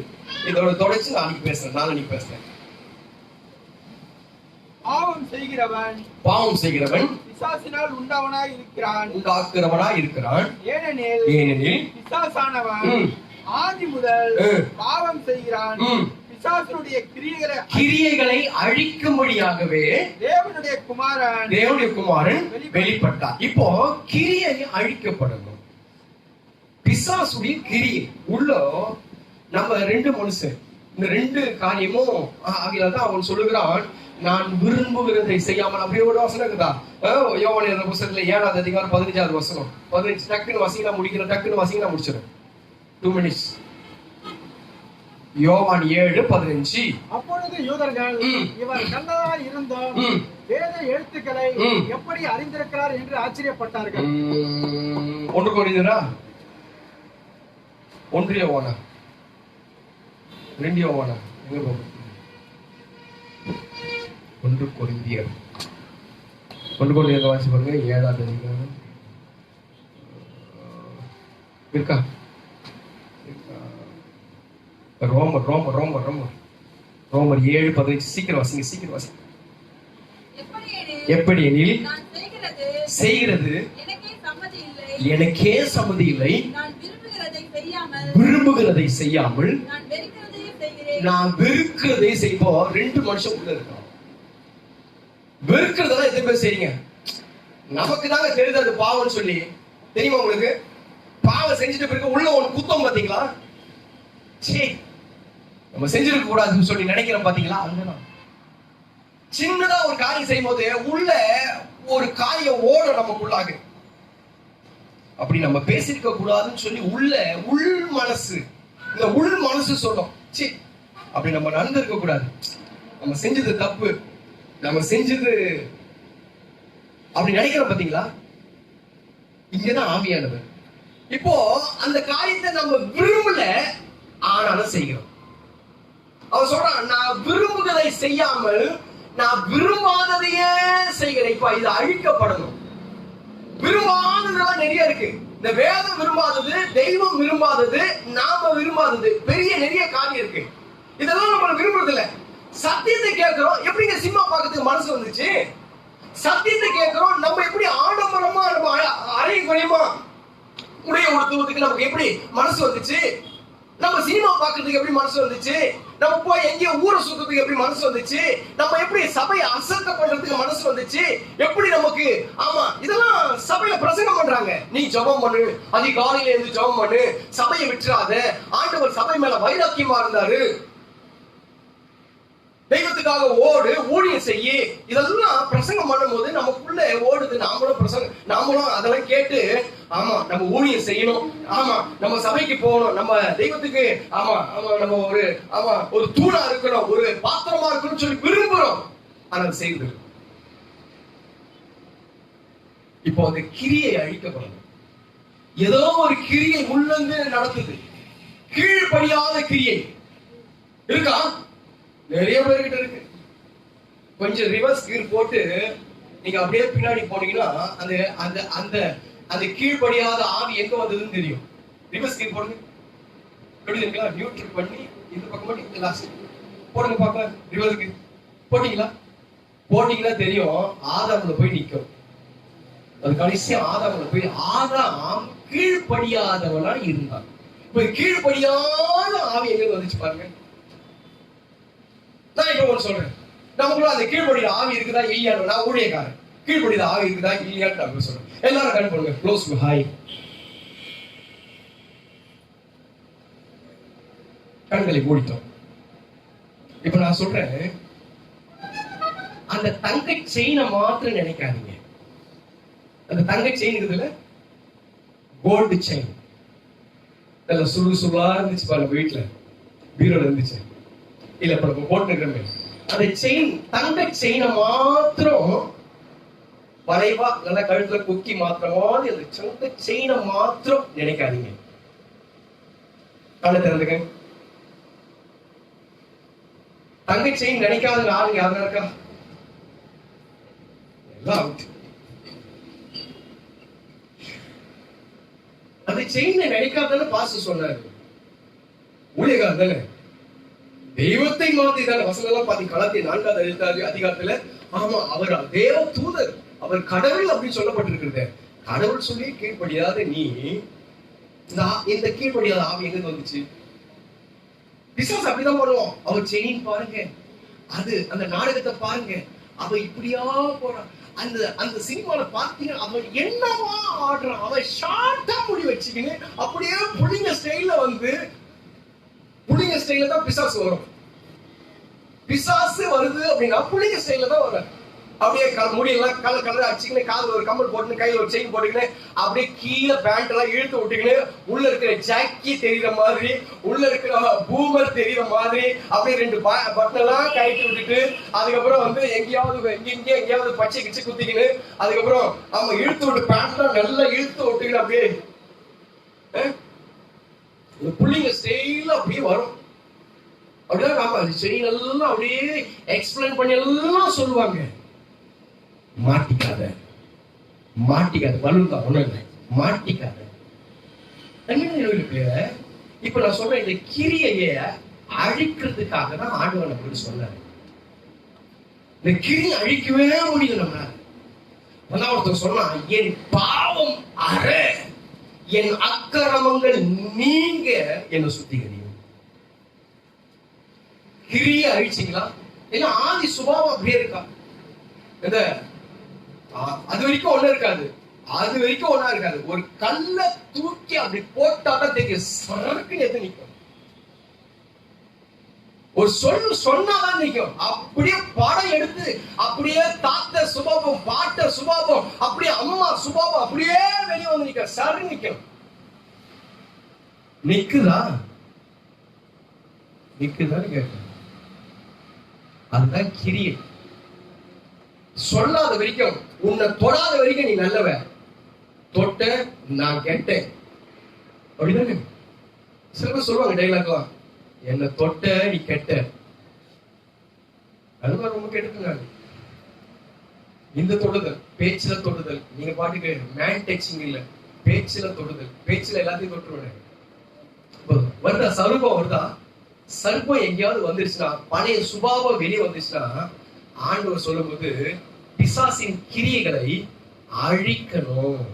இதோட தொடர்ச்சி நாளைக்கு பேசுறேன். பாவம் செய்கிறவன் பிசாசினால் உண்டாக்குறவனாய் இருக்கிறான். ஏனெனில் பிசாசானவன் ஆதி முதல் பாவம் செய்கிறான். பிசாசுடைய கிரியைகளை அழிக்கும்படியாகவே தேவனுடைய குமாரன் வெளிப்பட்டார். இப்போ கிரியை அழிக்கப்படணும். பிசாசுடைய கிரியை உள்ள நம்ம 2 மனுஷன், இந்த 2 காரியமும் ஆகியதான் அவன் சொல்லுகிறான், நான் விரும்புகிறதை செய்யாமல். அப்படியே ஒரு வசனம் இருக்குதா? யோவான் எழுதின புத்தகத்துல 7வது அதிகாரம் 15வது வசனம். 15 டக்குன்னு வசீங்களா முடிச்சிடும். 2 minutes. யோவான் 7:15. அப்பொழுது யூதர்கள் இவர் கண்டதாய் இருந்தோம், வேத எழுத்துக்களை எப்படி அறிந்திருக்கிறார் என்று ஆச்சரியப்பட்டார்கள். 1 கொரிந்தியரா? 1 யோவானா? 2 யோவானா? எங்க போகும்? 1 கொரிந்தியர். 1 கொரிந்தியர் வாசி பாருங்க. 7வது அதிகாரம் இருக்கா? ரோமர் ரோமர் ரோமர் ரோமர் ரோமர் 7:15. சீக்கிரம் வாசிங்க, சீக்கிரம் வாசிங்க. எப்படி எனில் நான் செய்கிறது எனக்கே சம்மதி இல்லை. எனக்கே சம்மதி இல்லை. நான் விரும்புகிறதை செய்யாமல் நான் வெறுக்கிறதையே செய்கிறேன். நான் வெறுக்கிறதை செய்வோம். 2 மனுஷன் உள்ள இருக்கான். வெறுக்கிறதெல்லாம் எத்தனை பேர் செய்றீங்க? நமக்கு தாங்க தெரியுது அது பாவம்னு சொல்லி. தெரியுமா உங்களுக்கு? பாவம் செஞ்சுட்டு பிறகு உள்ள ஒண்ணு குத்தம் பாத்தீங்களா? சே, நம்ம செஞ்சிருக்க கூடாதுன்னு சொல்லி நினைக்கிறோம் பாத்தீங்களா? அதுதான் சின்னதா ஒரு காரியம் செய்யும் போது உள்ள ஒரு காரியம் ஓட நமக்குள்ளாக. அப்படி நம்ம பேசிருக்க கூடாதுன்னு சொல்லி உள் மனசு, இந்த உள் மனசு சொல்லும், சீ அப்படி நம்ம நடந்திருக்க கூடாது, நம்ம செஞ்சது தப்பு, நம்ம செஞ்சது அப்படி நினைக்கிறோம் பாத்தீங்களா? இங்கதான் ஆவியானவர். இப்போ அந்த காரியத்தை நம்ம விரும்பல, ஆனாலும் செய்கிறோம். அவன் சொல்றான், நான் விரும்புவதை செய்யாமல் நான் விரும்பாததையே செய்கிறேன். இப்ப இது அழிக்கப்படணும். விரும்பாததெல்லாம் நிறைய இருக்கு. இந்த வேதம் விரும்பாதது, தெய்வம் விரும்பாதது, நாம விரும்பாதது, பெரிய நிறைய காரியம் இருக்கு. இதெல்லாம் நம்ம விரும்புறது இல்ல. சத்தியத்தை கேட்கிறோம், எப்படிங்க சினிமா பார்க்கறதுக்கு மனசு வந்துச்சு? சத்தியத்தை கேட்கிறோம், நம்ம எப்படி ஆடம்பரமா நம்ம அரை குறையமா உடைய உடுத்துவதுக்கு நமக்கு எப்படி மனசு வந்துச்சு? நம்ம சினிமா பார்க்கறதுக்கு எப்படி மனசு வந்துச்சு? நம்ம போய் எங்கேயோ ஊரை சுத்துறதுக்கு எப்படி மனசு வந்துச்சு? நம்ம எப்படி சபையை அசத்த பண்றதுக்கு மனசு வந்துச்சு? எப்படி நமக்கு ஆமா இதெல்லாம் சபையில பிரசங்கம் பண்றாங்க. நீ ஜெபம் பண்ணு, அதிகாலையில இருந்து ஜெபம் பண்ணு, சபையை விட்டுறாத, ஆண்டவர் சபை மேல வைராக்கியமா இருந்தாரு, தெய்வத்துக்காக ஓடு, ஊழியம் செய்ய, இதெல்லாம் பிரசங்கம் பண்ணும்போது நமக்குள்ள ஓடுது. நாமளும் அதெல்லாம் கேட்டு ஆமா நம்ம ஊழியம் செய்யணும், ஆமா நம்ம சபைக்கு போகணும், நம்ம தெய்வத்துக்கு ஆமா ஆமா நம்ம ஒரு தூணா இருக்கணும், ஒரு பாத்திரமா இருக்கணும் சொல்லி விரும்புறோம். ஆனா அது செய்யுது. இப்போ அந்த கிரியை அழிக்கப்படணும். ஏதோ ஒரு கிரியை உள்ளந்து நடத்துது. கீழ்படியாத கிரியை இருக்கா? நிறைய பேர்கிட்ட இருக்கு. கொஞ்சம் ரிவர்ஸ் கியர் போட்டு நீங்க அப்படியே பின்னாடி போனீங்கன்னா அந்த அந்த அந்த அந்த கீழ்படியாத ஆவி எங்க வந்ததுன்னு தெரியும். ரிவர்ஸ் கியர் போடுங்க. தெரியுதுங்களா? நியூட்ரல் பண்ணி இந்த பக்கம் மட்டும் இந்த லாஸ்ட் போடுங்க பார்க்கலாம். ரிவர்ஸ்க்கு போட்டீங்கன்னா தெரியும். ஆதாம்ல போய் நிற்கும். அது கடைசியா ஆதாம்ல போய் ஆதாம் கீழ்படியாதவனா இருந்தான். இப்ப கீழ்படியாத ஆவி எங்க வந்துச்சு பாருங்க. நான் இப்ப ஒன்று சொல்றேன், நமக்குள்ள அந்த கீழ்படியில ஆவி இருக்குதா இல்லையான்னு, நான் ஊழியக்காரன், கீழ்படியில ஆவி இருக்குதா இல்லையான்னு நான் சொல்றேன். எல்லாரும் கண் பண்ணுங்க. க்ளோஸ் டு ஹாய், கண்களை மூடிட்டோம். இப்ப நான் சொல்றேன், அந்த தங்க செயினை மாத்திரம் நினைக்காதீங்க. அந்த தங்க செயின் இருக்குதுல்ல, கோல்டு செயின், நல்ல சுருளா இருந்துச்சு பாருங்க, வீட்டுல பீரோல இருந்துச்சு, இல்ல இப்ப நம்ம போட்டுக்கிறோமே அந்த செயின், தங்க செயினை மாத்திரம் வளைவா நல்ல கழுத்துல குக்கி மாத்திரமாவது அந்த தங்க செயினை மாத்திரம் நினைக்காதீங்க. கண்ணை திறந்துக்க. தங்க செயின் நினைக்காத ஆளுங்க யாரும் இருக்கா? எல்லாம் அவுட். அந்த செயினை நினைக்காதன்னு பாஸ்டர் சொன்னாரு. ஊழியக்காரன் தானே, தெய்வத்தை மாத்திதான வசனம் எல்லாம் பாத்தி. கலாத்தியர் 4வது அதிகாரத்துல ஆமா அவர் தேவ தூதர், அவர் கடவுள் அப்படின்னு சொல்லப்பட்டிருக்கிறது. கடவுள் சொல்லி கீழ்படியாத நீ இந்த கீழ்படியாத ஆவி எங்க வந்துச்சு? பிசாசு அப்படிதான் பண்ணுவோம். அவர் செயின் பாருங்க, அது அந்த நாடகத்தை பாருங்க, அவ இப்படியா போறான். அந்த அந்த சினிமால பாத்தீங்கன்னா அவன் என்னவா ஆடுறான். அவன் ஷார்ட்டா முடி வச்சுக்கின்னு அப்படியே புடிங்க ஸ்டைல்ல வந்து, புடிங்க ஸ்டைல்ல தான் பிசாசு வரும். பிசாசு வருது அப்படின்னா புடிங்க ஸ்டைல்ல தான் வரும். அப்படியே முடியெல்லாம் கலர் கலர் அடிச்சுக்கின்னு, காதுல ஒரு கம்பல் போட்டுன்னு, கையில ஒரு செயின் போட்டுக்கின்னு, அப்படியே கீழே பேண்ட் எல்லாம் இழுத்து விட்டுக்கின்னு, உள்ள இருக்கிற ஜாக்கி தெரியுற மாதிரி, உள்ள இருக்கிற பூமர் தெரியுற மாதிரி, அப்படியே 2 பட்டன் எல்லாம் கழட்டி விட்டுட்டு, அதுக்கப்புறம் வந்து எங்கேயாவது பச்சை கிச்சு குத்திக்கின்னு, அதுக்கப்புறம் அவங்க இழுத்து விட்டு பேண்ட் எல்லாம் நல்லா இழுத்து விட்டுக்கின்னு அப்படியே புள்ளிங்க ஸ்டைல அப்படியே வரும். அப்படிதான் ஆமா செயின் எல்லாம் அப்படியே எக்ஸ்பிளைன் பண்ணி எல்லாம் சொல்லுவாங்க. மாட்டிக்காத பலூன் தான் ஒண்ணு இல்லை, மாட்டிக்காத. இப்ப நான் சொல்றேன், இந்த கிரியைய அழிக்கிறதுக்காக தான் ஆண்டவர் நமக்கு சொன்னாரு. இந்த கிரி அழிக்கவே முடியும் நம்மளால. ஒருத்தர் சொன்னா, என் பாவம் அற, என் அக்கிரமங்கள் நீங்க என்ன சுத்திகரியும். கிரிய அழிச்சிங்களா? ஏன்னா ஆதி சுபாவம் அப்படியே இருக்கா? இந்த அது வரைக்கும் ஒண்ணு இருக்காது, அது வரைக்கும் ஒண்ணா இருக்காது. ஒரு கல்ல தூக்கி அப்படி போட்டாதான் தெரியும், சரக்கு எது நிற்கும். ஒரு சொன்னாதான் நிற்கும். அப்படியே படம் எடுத்து அப்படியே தாத்த சுபாவம், பாட்ட சுபாவம், அப்படியே அம்மா சுபாவம் அப்படியே வெளியே வந்து நிற்கும், சரு நிற்கும். நிக்குதா? நிக்குதான்னு கேட்க, அதுதான் கிரியை. சொல்லாத வரைக்கும், உன்னை தொடாத வரைக்கும் நீ நல்லவ, தொட்ட நான் கெட்டேன் அப்படிதானே. சில பேர் சொல்லுவாங்க டைலாக்லாம், என்ன தொட்ட நீ கெட்ட. அதுதான் ரொம்ப கெடுக்குங்க. இந்த தொடுதல், பேச்சுல தொடுதல், நீங்க பாட்டுக்கு மேன் டச்சிங் இல்ல, பேச்சுல தொடுதல். பேச்சுல எல்லாத்தையும் தொட்டுருவேன். வருதா சருப்பம்? வருதா சர்ப்பம்? எங்கேயாவது வந்துருச்சுன்னா, பழைய சுபாவம் வெளியே வந்துச்சுன்னா, ஆண்டவர் சொல்லும் போது பிசாசின் கிரியைகளை அழிக்கணும்.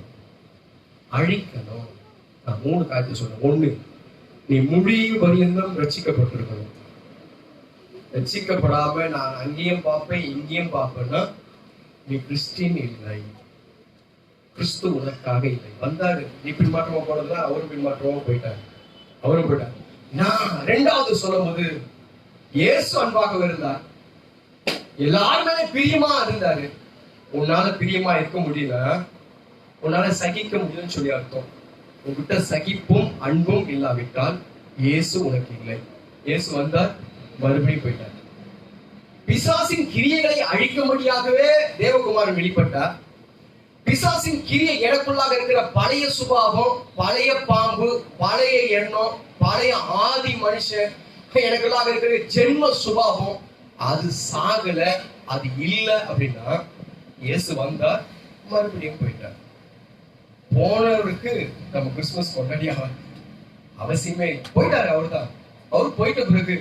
அழிக்கணும். நான் 3 காரியத்தை சொல்றேன். 1, நீ முடிவு பரியந்தம் ரட்சிக்கப்பட்டிருக்கணும். ரட்சிக்கப்படாம நான் அங்கேயும் பார்ப்பேன் இங்கேயும் பார்ப்பேன்னா நீ கிறிஸ்டின் இல்லை. கிறிஸ்து உனக்காக இல்லை. வந்தாரு, நீ பின்மாற்றமா போனதுல அவரும் பின்மாற்றமா போயிட்டாரு, அவரும் போயிட்டார். நான் 2வது சொல்லும் போது இயேசு அன்பாக இருந்தார், எல்லாருமே பிரியமா இருந்தாரு. உன்னால பிரியமா இருக்க முடியல, உன்னால சகிக்க முடியும்னு சொல்லி அர்த்தம். உங்ககிட்ட சகிப்பும் அன்பும் இல்லாவிட்டால் இயேசு உனக்கு இல்லை. இயேசு வந்தார், மறுபடியும் போயிட்டார். பிசாசின் கிரியைகளை அழிக்கும்படியாகவே தேவகுமாரன் வெளிப்பட்டார். பிசாசின் கிரியை எனக்குள்ளாக இருக்கிற பழைய சுபாவம், பழைய பாம்பு, பழைய எண்ணம், பழைய ஆதி மனுஷன், எனக்குள்ளாக இருக்கிற ஜென்ம சுபாவம், அது சாகல, அது இல்லை அப்படின்னா இயேசு வந்தார், மறுபடியும் போயிட்டார். போனவருக்கு நம்ம கிறிஸ்துமஸ் கொண்டாடி அவசியமே போயிட்டாரு. அவர்தான். அவர் போயிட்ட பிறகு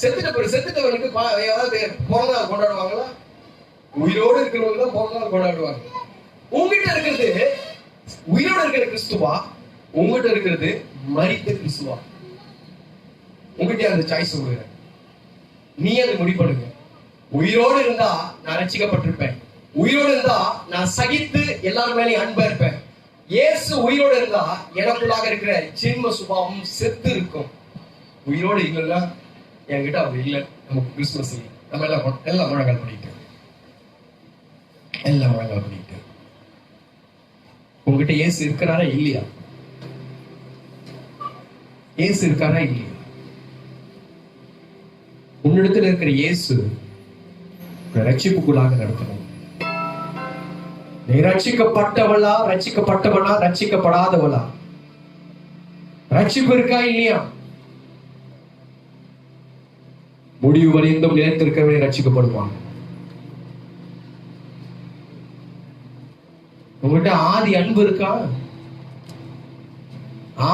செத்துட்டவனுக்கு ஏதாவது பிறந்த நாள் கொண்டாடுவாங்களா? உயிரோடு இருக்கிறவங்க தான் பிறந்த நாள் கொண்டாடுவாங்க. உங்ககிட்ட இருக்கிறது உயிரோடு இருக்கிற கிறிஸ்துவா, உங்ககிட்ட இருக்கிறது மரித்த கிறிஸ்துவா? உங்ககிட்ட அந்த சாய்ஸ் கொடுக்குறேன், நீ அதை முடிப்படுங்க. உயிரோடு இருந்தா நான் ரட்சிக்கப்பட்டிருப்பேன், உயிரோடு இருந்தா நான் சகித்து எல்லாரும் மேலேயும் அன்பா இருப்பேன். இயேசு உயிரோடு இருந்தா எனக்குள்ளாக இருக்கிற ஜென்ம சுபாவம் செத்து இருக்கும். உயிரோடு இல்லைன்னா என்கிட்ட அவர் இல்லை. நமக்கு கிறிஸ்துமஸ் இல்லை. நம்ம எல்லாம் முழங்கால் பண்ணிட்டு, எல்லாம் முழங்கால் பண்ணிட்டு, உங்ககிட்ட இயேசு இருக்கிறாரா இல்லையா? இயேசு இருக்காரா இல்லையா? உன்னிடத்தில் இருக்கிற இயேசு ரட்சிப்புக்குள்ளாக நடத்தணும். நீ ரட்சிக்கப்பட்டவளா, ரட்சிக்கப்பட்டவனா, ரட்சிக்கப்படாதவளா? ரட்சிப்பு இருக்கா இல்லையா? முடிவு வரைந்தும் நிலைத்திருக்கவே ரட்சிக்கப்படுவாங்க. உங்ககிட்ட ஆதி அன்பு இருக்கா?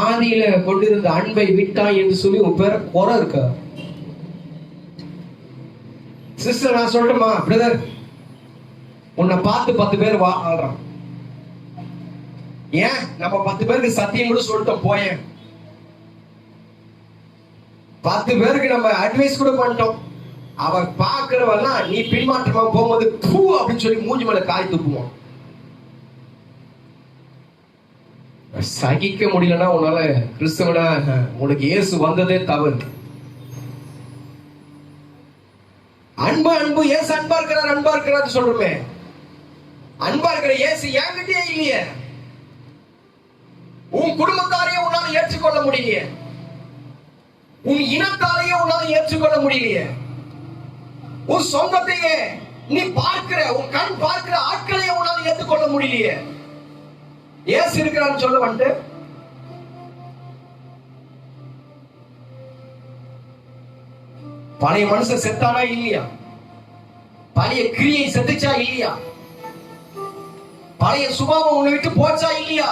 ஆதியில கொண்டிருந்த அன்பை விட்டா என்று சொல்லி உன் பேர குறை இருக்கா? சிஸ்டர் நான் சொல்லட்டுமா பிரதர், உன்னை பார்த்து 10 பேர் வாழ்றான். ஏன் நம்ம 10 பேருக்கு சத்தியம் கூட சொல்லிட்டோம், போயேன் 10 பேருக்கு நம்ம அட்வைஸ் கூட பண்ணிட்டோம். அவன் பாக்குறவெல்லாம் நீ பின்மாற்றமா போகும்போது பூ அப்படின்னு சொல்லி மூஞ்சி மேல காய் தூக்குவோம். சகிக்க முடியலன்னா உன்னால கிறிஸ்தவனா, உனக்கு இயேசு வந்ததே தவறு. அன்பு அன்பு, இயேசு அன்பா இருக்கிறார், அன்பா இருக்கிறார் சொல்றோமே. அன்பா இருக்கிற இயேசு என்கிட்டயே இல்லையே. உன் குடும்பத்தாரையே உன்னால ஏற்றுக்கொள்ள முடியலையே, உன் இனத்தாரையே உன்னால ஏற்றுக்கொள்ள முடியலையே, உன் சொந்தத்தையே நீ பார்க்கிற, உன் கண் பார்க்கிற ஆட்களையே உன்னால ஏற்றுக்கொள்ள முடியலையே. இயேசு இருக்கிறான்னு சொல்ல வந்துட்டு பழைய மனுஷன் செத்தானா இல்லையா? பழைய கிரியை செத்துச்சா இல்லையா? பழைய சுபாவம் உன்னை விட்டு போச்சா இல்லையா?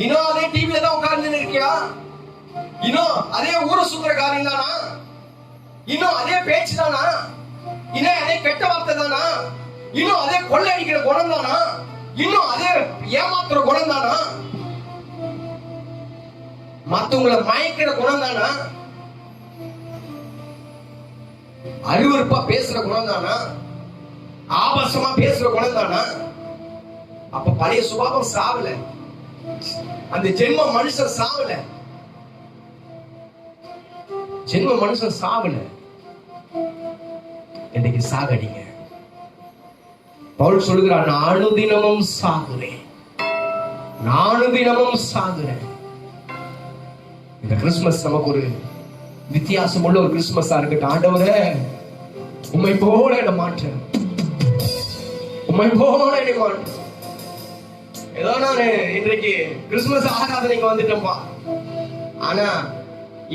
இன்னும் அதே டிவில தான் உட்கார்ந்து இருக்கியா? இன்னும் அதே ஊரை சுத்துற காரியம் தானா? இன்னும் அதே பேச்சு தானா? இன்னும் அதே கெட்ட வார்த்தை தானா? இன்னும் அதே கொள்ளையடிக்கிற குணம் தானா? இன்னும் அதே ஏமாத்துற குணம் தானா? மத்தவங்களை மயக்கிற குணம் தானா? அருவருப்பா பேசுற குணம் தானா? ஆபாசமா பேசுற குணம் தானா? அப்ப பழைய சுபாவம் சாவல, அந்த ஜென்ம மனுஷன் சாவல, ஜென்ம மனுஷன் சாவல. இன்னைக்கு சாகடிங்க. பவுல் சொல்லுகிறார், நானும் தினமும் சாகுறேன், நானும் தினமும் சாகுறேன். இந்த கிறிஸ்துமஸ் நமக்கு ஒரு வித்தியாசமுள்ள ஒரு கிறிஸ்துமஸா இருக்கட்டும். ஆண்டவரே, உம்மை போல என்ன மாற்ற, உம்மை போல என்ன மாற்ற. ஏதோ நான் இன்றைக்கு கிறிஸ்துமஸ் ஆராதனைக்கு வந்துட்டேன்பா, ஆனா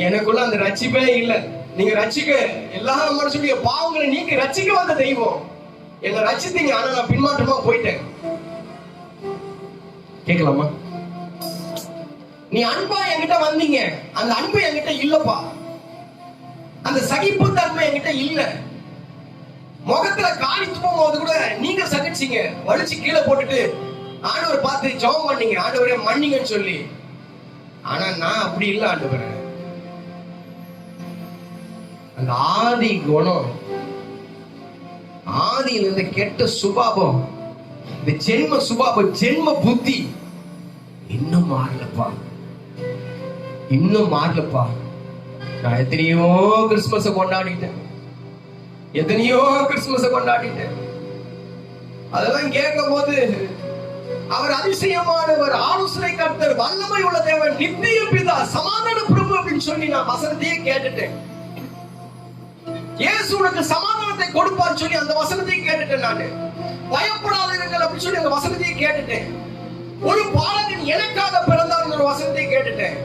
எனக்குள்ள அந்த ரட்சிப்பே இல்லை. நீங்க ரட்சிக்க எல்லா மனுஷனுடைய பாவங்களை நீங்க ரட்சிக்க வந்த தெய்வம், என்ன ரட்சித்தீங்க, ஆனா நான் பின்மாற்றமா போயிட்டேன். கேட்கலாமா? நீ அன்பா என்கிட்ட வந்தீங்க, அந்த அன்பு என்கிட்ட இல்லப்பா, அந்த சகிப்பு தன்மை என்கிட்ட இல்ல. முகத்துல காரி துப்பும் போது கூட நீங்க சகிச்சீங்க, வலிச்சு கீழே போட்டுட்டு ஆண்டவர் பார்த்து ஜெபம் பண்ணீங்க, ஆண்டவரே மன்னிங்கன்னு சொல்லி. ஆனா நான் அப்படி இல்லை ஆண்டவரே. அந்த ஆதி குணம், ஆதியில இருந்த கெட்ட சுபாவம், இந்த ஜென்ம சுபாவம், ஜென்ம புத்தி இன்னும் மாறலப்பா, இன்னும் மாறலப்பா. நான் எத்தனையோ கிறிஸ்துமஸ கொண்டாடிட்டேன், எத்தனையோ கிறிஸ்துமஸ கொண்டாடிட்டேன். அதெல்லாம் கேட்கும் போது அவர் அதிசயமானவர், ஆலோசனை கர்த்தர், வல்லமை உள்ள தேவன், நித்திய பிதா, சமாதான பிரபு அப்படின்னு சொல்லி நான் வசனத்தையே கேட்டுட்டேன். இயேசு உனக்கு சமாதானத்தை கொடுப்பான்னு சொல்லி அந்த வசனத்தையும் கேட்டுட்டேன். நானு பயப்படாதீர்கள் அப்படின்னு சொல்லி அந்த வசனத்தையும் கேட்டுட்டேன். ஒரு பாலகன் எனக்காக பிறந்தார் ஒரு வசனத்தையும் கேட்டுட்டேன்.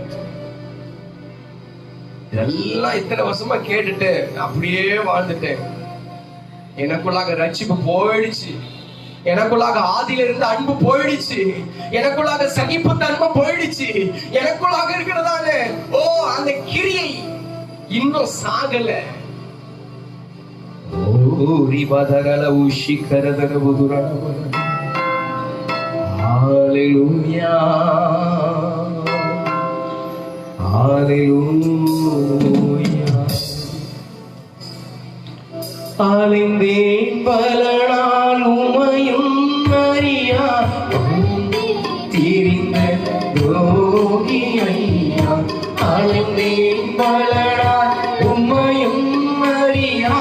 இதெல்லாம் இத்தனை வருஷமா கேட்டுட்டு அப்படியே வாழ்ந்துட்டேன். எனக்குள்ளாக ரட்சிப்பு போயிடுச்சு, எனக்குள்ளாக ஆதியில இருந்து அன்பு போயிடுச்சு, எனக்குள்ளாக சகிப்பு தன்மை போயிடுச்சு, எனக்குள்ளாக இருக்கிறதால அந்த கிரியை இன்னும் சாகல. ஹalleluya, ஹalleluya. அலைந்தேன் பல நாள் உமையும் அறியா, திரிந்த யோகி ஐயா. அலைந்தேன் பல நாள் உமையும் அறியா,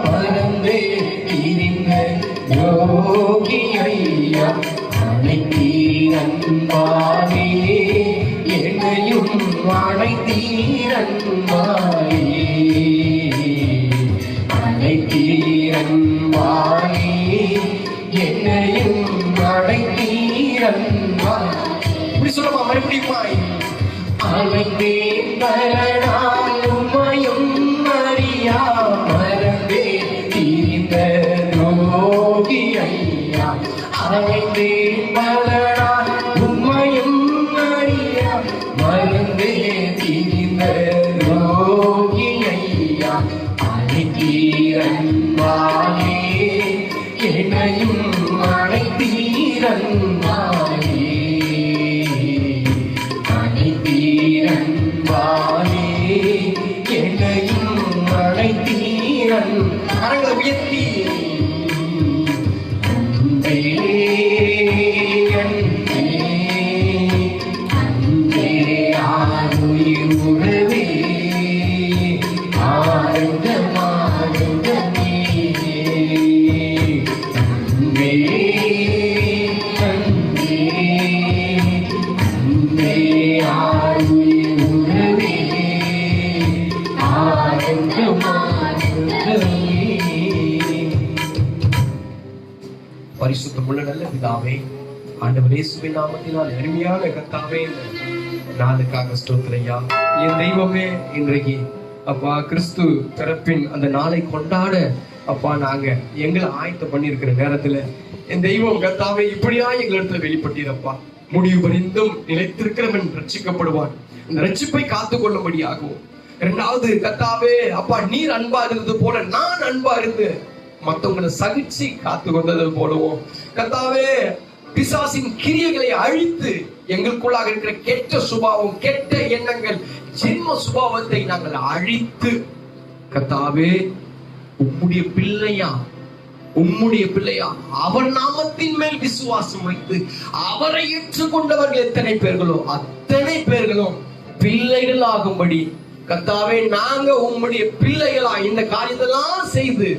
மறந்தே திரிந்த யோகி ஐயா. அனைத்தீரன்பாலே என்னையும் அனைத்தீரன்பாலே, அனைத்தீரன்பாலே என்னையும் அனைத்தீரன்பாலே. இப்படி சொல்லமா மறுபடியுமா? அனைத்தேன் பல நாள் உமையும் அறியா, மறந்தே திரிந்த யோகி ஐயா. அனைத்தேன் பல நாள் உமையும் அறியா, மறந்தே திரிந்த யோகி ஐயா. அனைத்தீரன்பாலே என்னையும் அனைத்தீரன்பாலே, அனைத்தீரன்பாலே என்னையும் அனைத்தீரன். கரங்களை உயர்த்தி பரிசுத்தமுள்ள நல்ல பிதாவே, ஆண்டவர் இயேசுவின் நாமத்தினால் அருமையான கர்த்தாவே, நாளுக்காக ஸ்தோத்திரையா. என் தெய்வமே, இன்றைக்கு அப்பா கிறிஸ்து பிறப்பின் அந்த நாளை கொண்டாட அப்பா நாங்க எங்களை ஆயத்தம் பண்ணி இருக்கிற நேரத்துல என் தெய்வம் கர்த்தாவே இப்படியா எங்களிடத்துல வெளிப்பட்டீரப்பா. முடிவு பரிந்தும் நிலைத்திருக்கிறவன் ரட்சிக்கப்படுவான். இந்த ரட்சிப்பை காத்துக் கொள்ளும்படியாகவும், இரண்டாவது கர்த்தாவே அப்பா நீர் அன்பா இருந்தது போல நான் அன்பா இருந்து மத்தவங்களை சகிச்சு காத்து கொண்டது போலவும், கர்த்தாவே பிசாசின் கிரியைகளை அழித்து எங்களுக்குள்ளாக இருக்கிற கெட்ட சுபாவம், கெட்ட எண்ணங்கள், ஜென்ம சுபாவத்தை நாங்கள் அழித்து கர்த்தாவே உம்முடைய பிள்ளையா அவன் நாமத்தின் மேல் விசுவாசம் வைத்து அவரை ஏற்றுக்கொண்டவர்கள் எத்தனை பேர்களோ அத்தனை பேர்களும் பிள்ளைகள் ஆகும்படி கர்த்தாவே நாங்க உம்முடைய பிள்ளைகளா இந்த காரியத்தெல்லாம் செய்து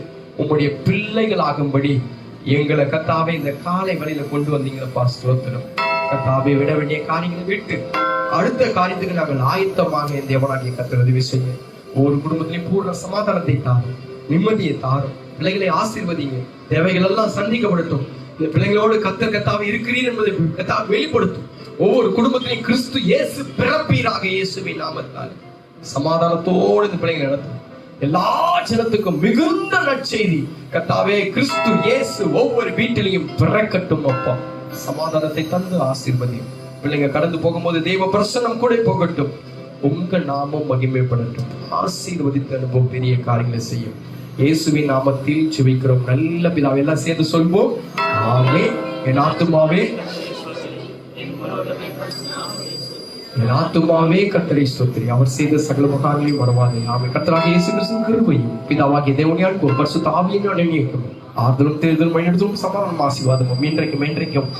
உம்முடைய பிள்ளைகள் ஆகும்படி எங்களை கர்த்தாவே இந்த காலை வழியில கொண்டு வந்தீங்களப்பா. ஸ்தோத்திரம். கர்த்தாவே விட வேண்டிய காரியங்களை விட்டு அடுத்த காரியத்துக்கு நாங்கள் ஆயத்தமாக இந்த தேவனாகிய கர்த்தர் உதவி செய்ய ஒவ்வொரு குடும்பத்திலையும் பூர்ண சமாதானத்தை தாரும், நிம்மதியை தாரும். பிள்ளைகளை ஆசீர்வதிங்க, தேவைகள் எல்லாம் சந்திக்கப்படட்டும். இந்த பிள்ளைகளோடு கர்த்தாவே இருக்கிறீர் என்பதை கர்த்தாவே வெளிப்படுத்தும். ஒவ்வொரு குடும்பத்திலையும் கிறிஸ்து இயேசு பிறப்பீராக இயேசுவின் நாமத்தால் சமாதானத்தோடு இந்த பிள்ளைகளை நடத்தும். எல்லா ஜனத்துக்கும் மிகுந்த நற்செய்தி கர்த்தாவே கிறிஸ்து இயேசு ஒவ்வொரு வீட்டிலையும் பிறக்கட்டும் அப்பா. சமாதானத்தை தந்து ஆசீர்வதியும். பிள்ளைங்க கடந்து போகும்போது தெய்வ பிரசன்னம் கூட போகட்டும். உங்க நாமம் மகிமைப்படட்டும். ஆசீர்வதித்த அனுபவம் பெரிய காரியங்களை செய்யும். இயேசுவின் நாமத்தில் ஜெபிக்கிறோம் நல்ல பிதாவே. எல்லாம் சேர்ந்து சொல்வோம் ஆமென். என் ஆத்துமாவே கர்த்தரை ஸ்தோத்திரி, அவர் செய்த சகல உபகாரங்களையும் மறவாதே. ஆமென். கர்த்தராகிய இயேசு கிறிஸ்துவின் கிருபையும் பிதாவாகிய தேவனுடைய அன்பும் பரிசுத்த ஆவியின் அணைக்கும் ஆறுதலும் தேர்தலும் வழிநடத்தலும் சமாதானம் ஆசீர்வாதமும் இன்றைக்கும்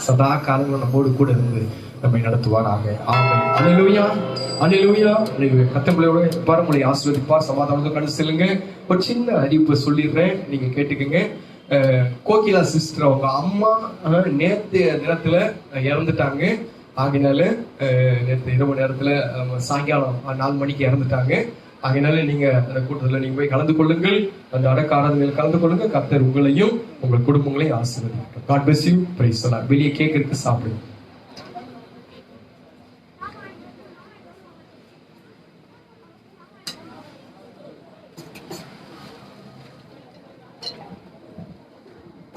சதா காலங்களும் நம்மோடு கூட இருந்து நம்மை நடத்துவாராக. ஆமென். அல்லேலூயா, அல்லேலூயா, அல்லேலூயா. கர்த்தர்களோட பரமலை ஆசீர்வதிப்பார். சமாதானத்தை கடந்து செல்லுங்க. ஒரு சின்ன அறிவிப்பு சொல்லிடுறேன், நீங்க கேட்டுக்கங்க. கோகிலா சிஸ்டர் அவங்க அம்மா நேற்று நேரத்துல இறந்துட்டாங்க. ஆகினால நேற்று இரவு நேரத்துல சாயங்காலம் 4 மணிக்கு இறந்துட்டாங்க. ஆகினால நீங்க அந்த கூட்டத்துல நீங்க போய் கலந்து கொள்ளுங்கள், அந்த அடக்க ஆராதனையில் கலந்து கொள்ளுங்க. கர்த்தர் உங்களையும் உங்கள் குடும்பங்களையும் ஆசீர்வதிக்கட்டும். God bless you. Praise the Lord. வெளியே கேக் இருக்கு, சாப்பிடுங்க.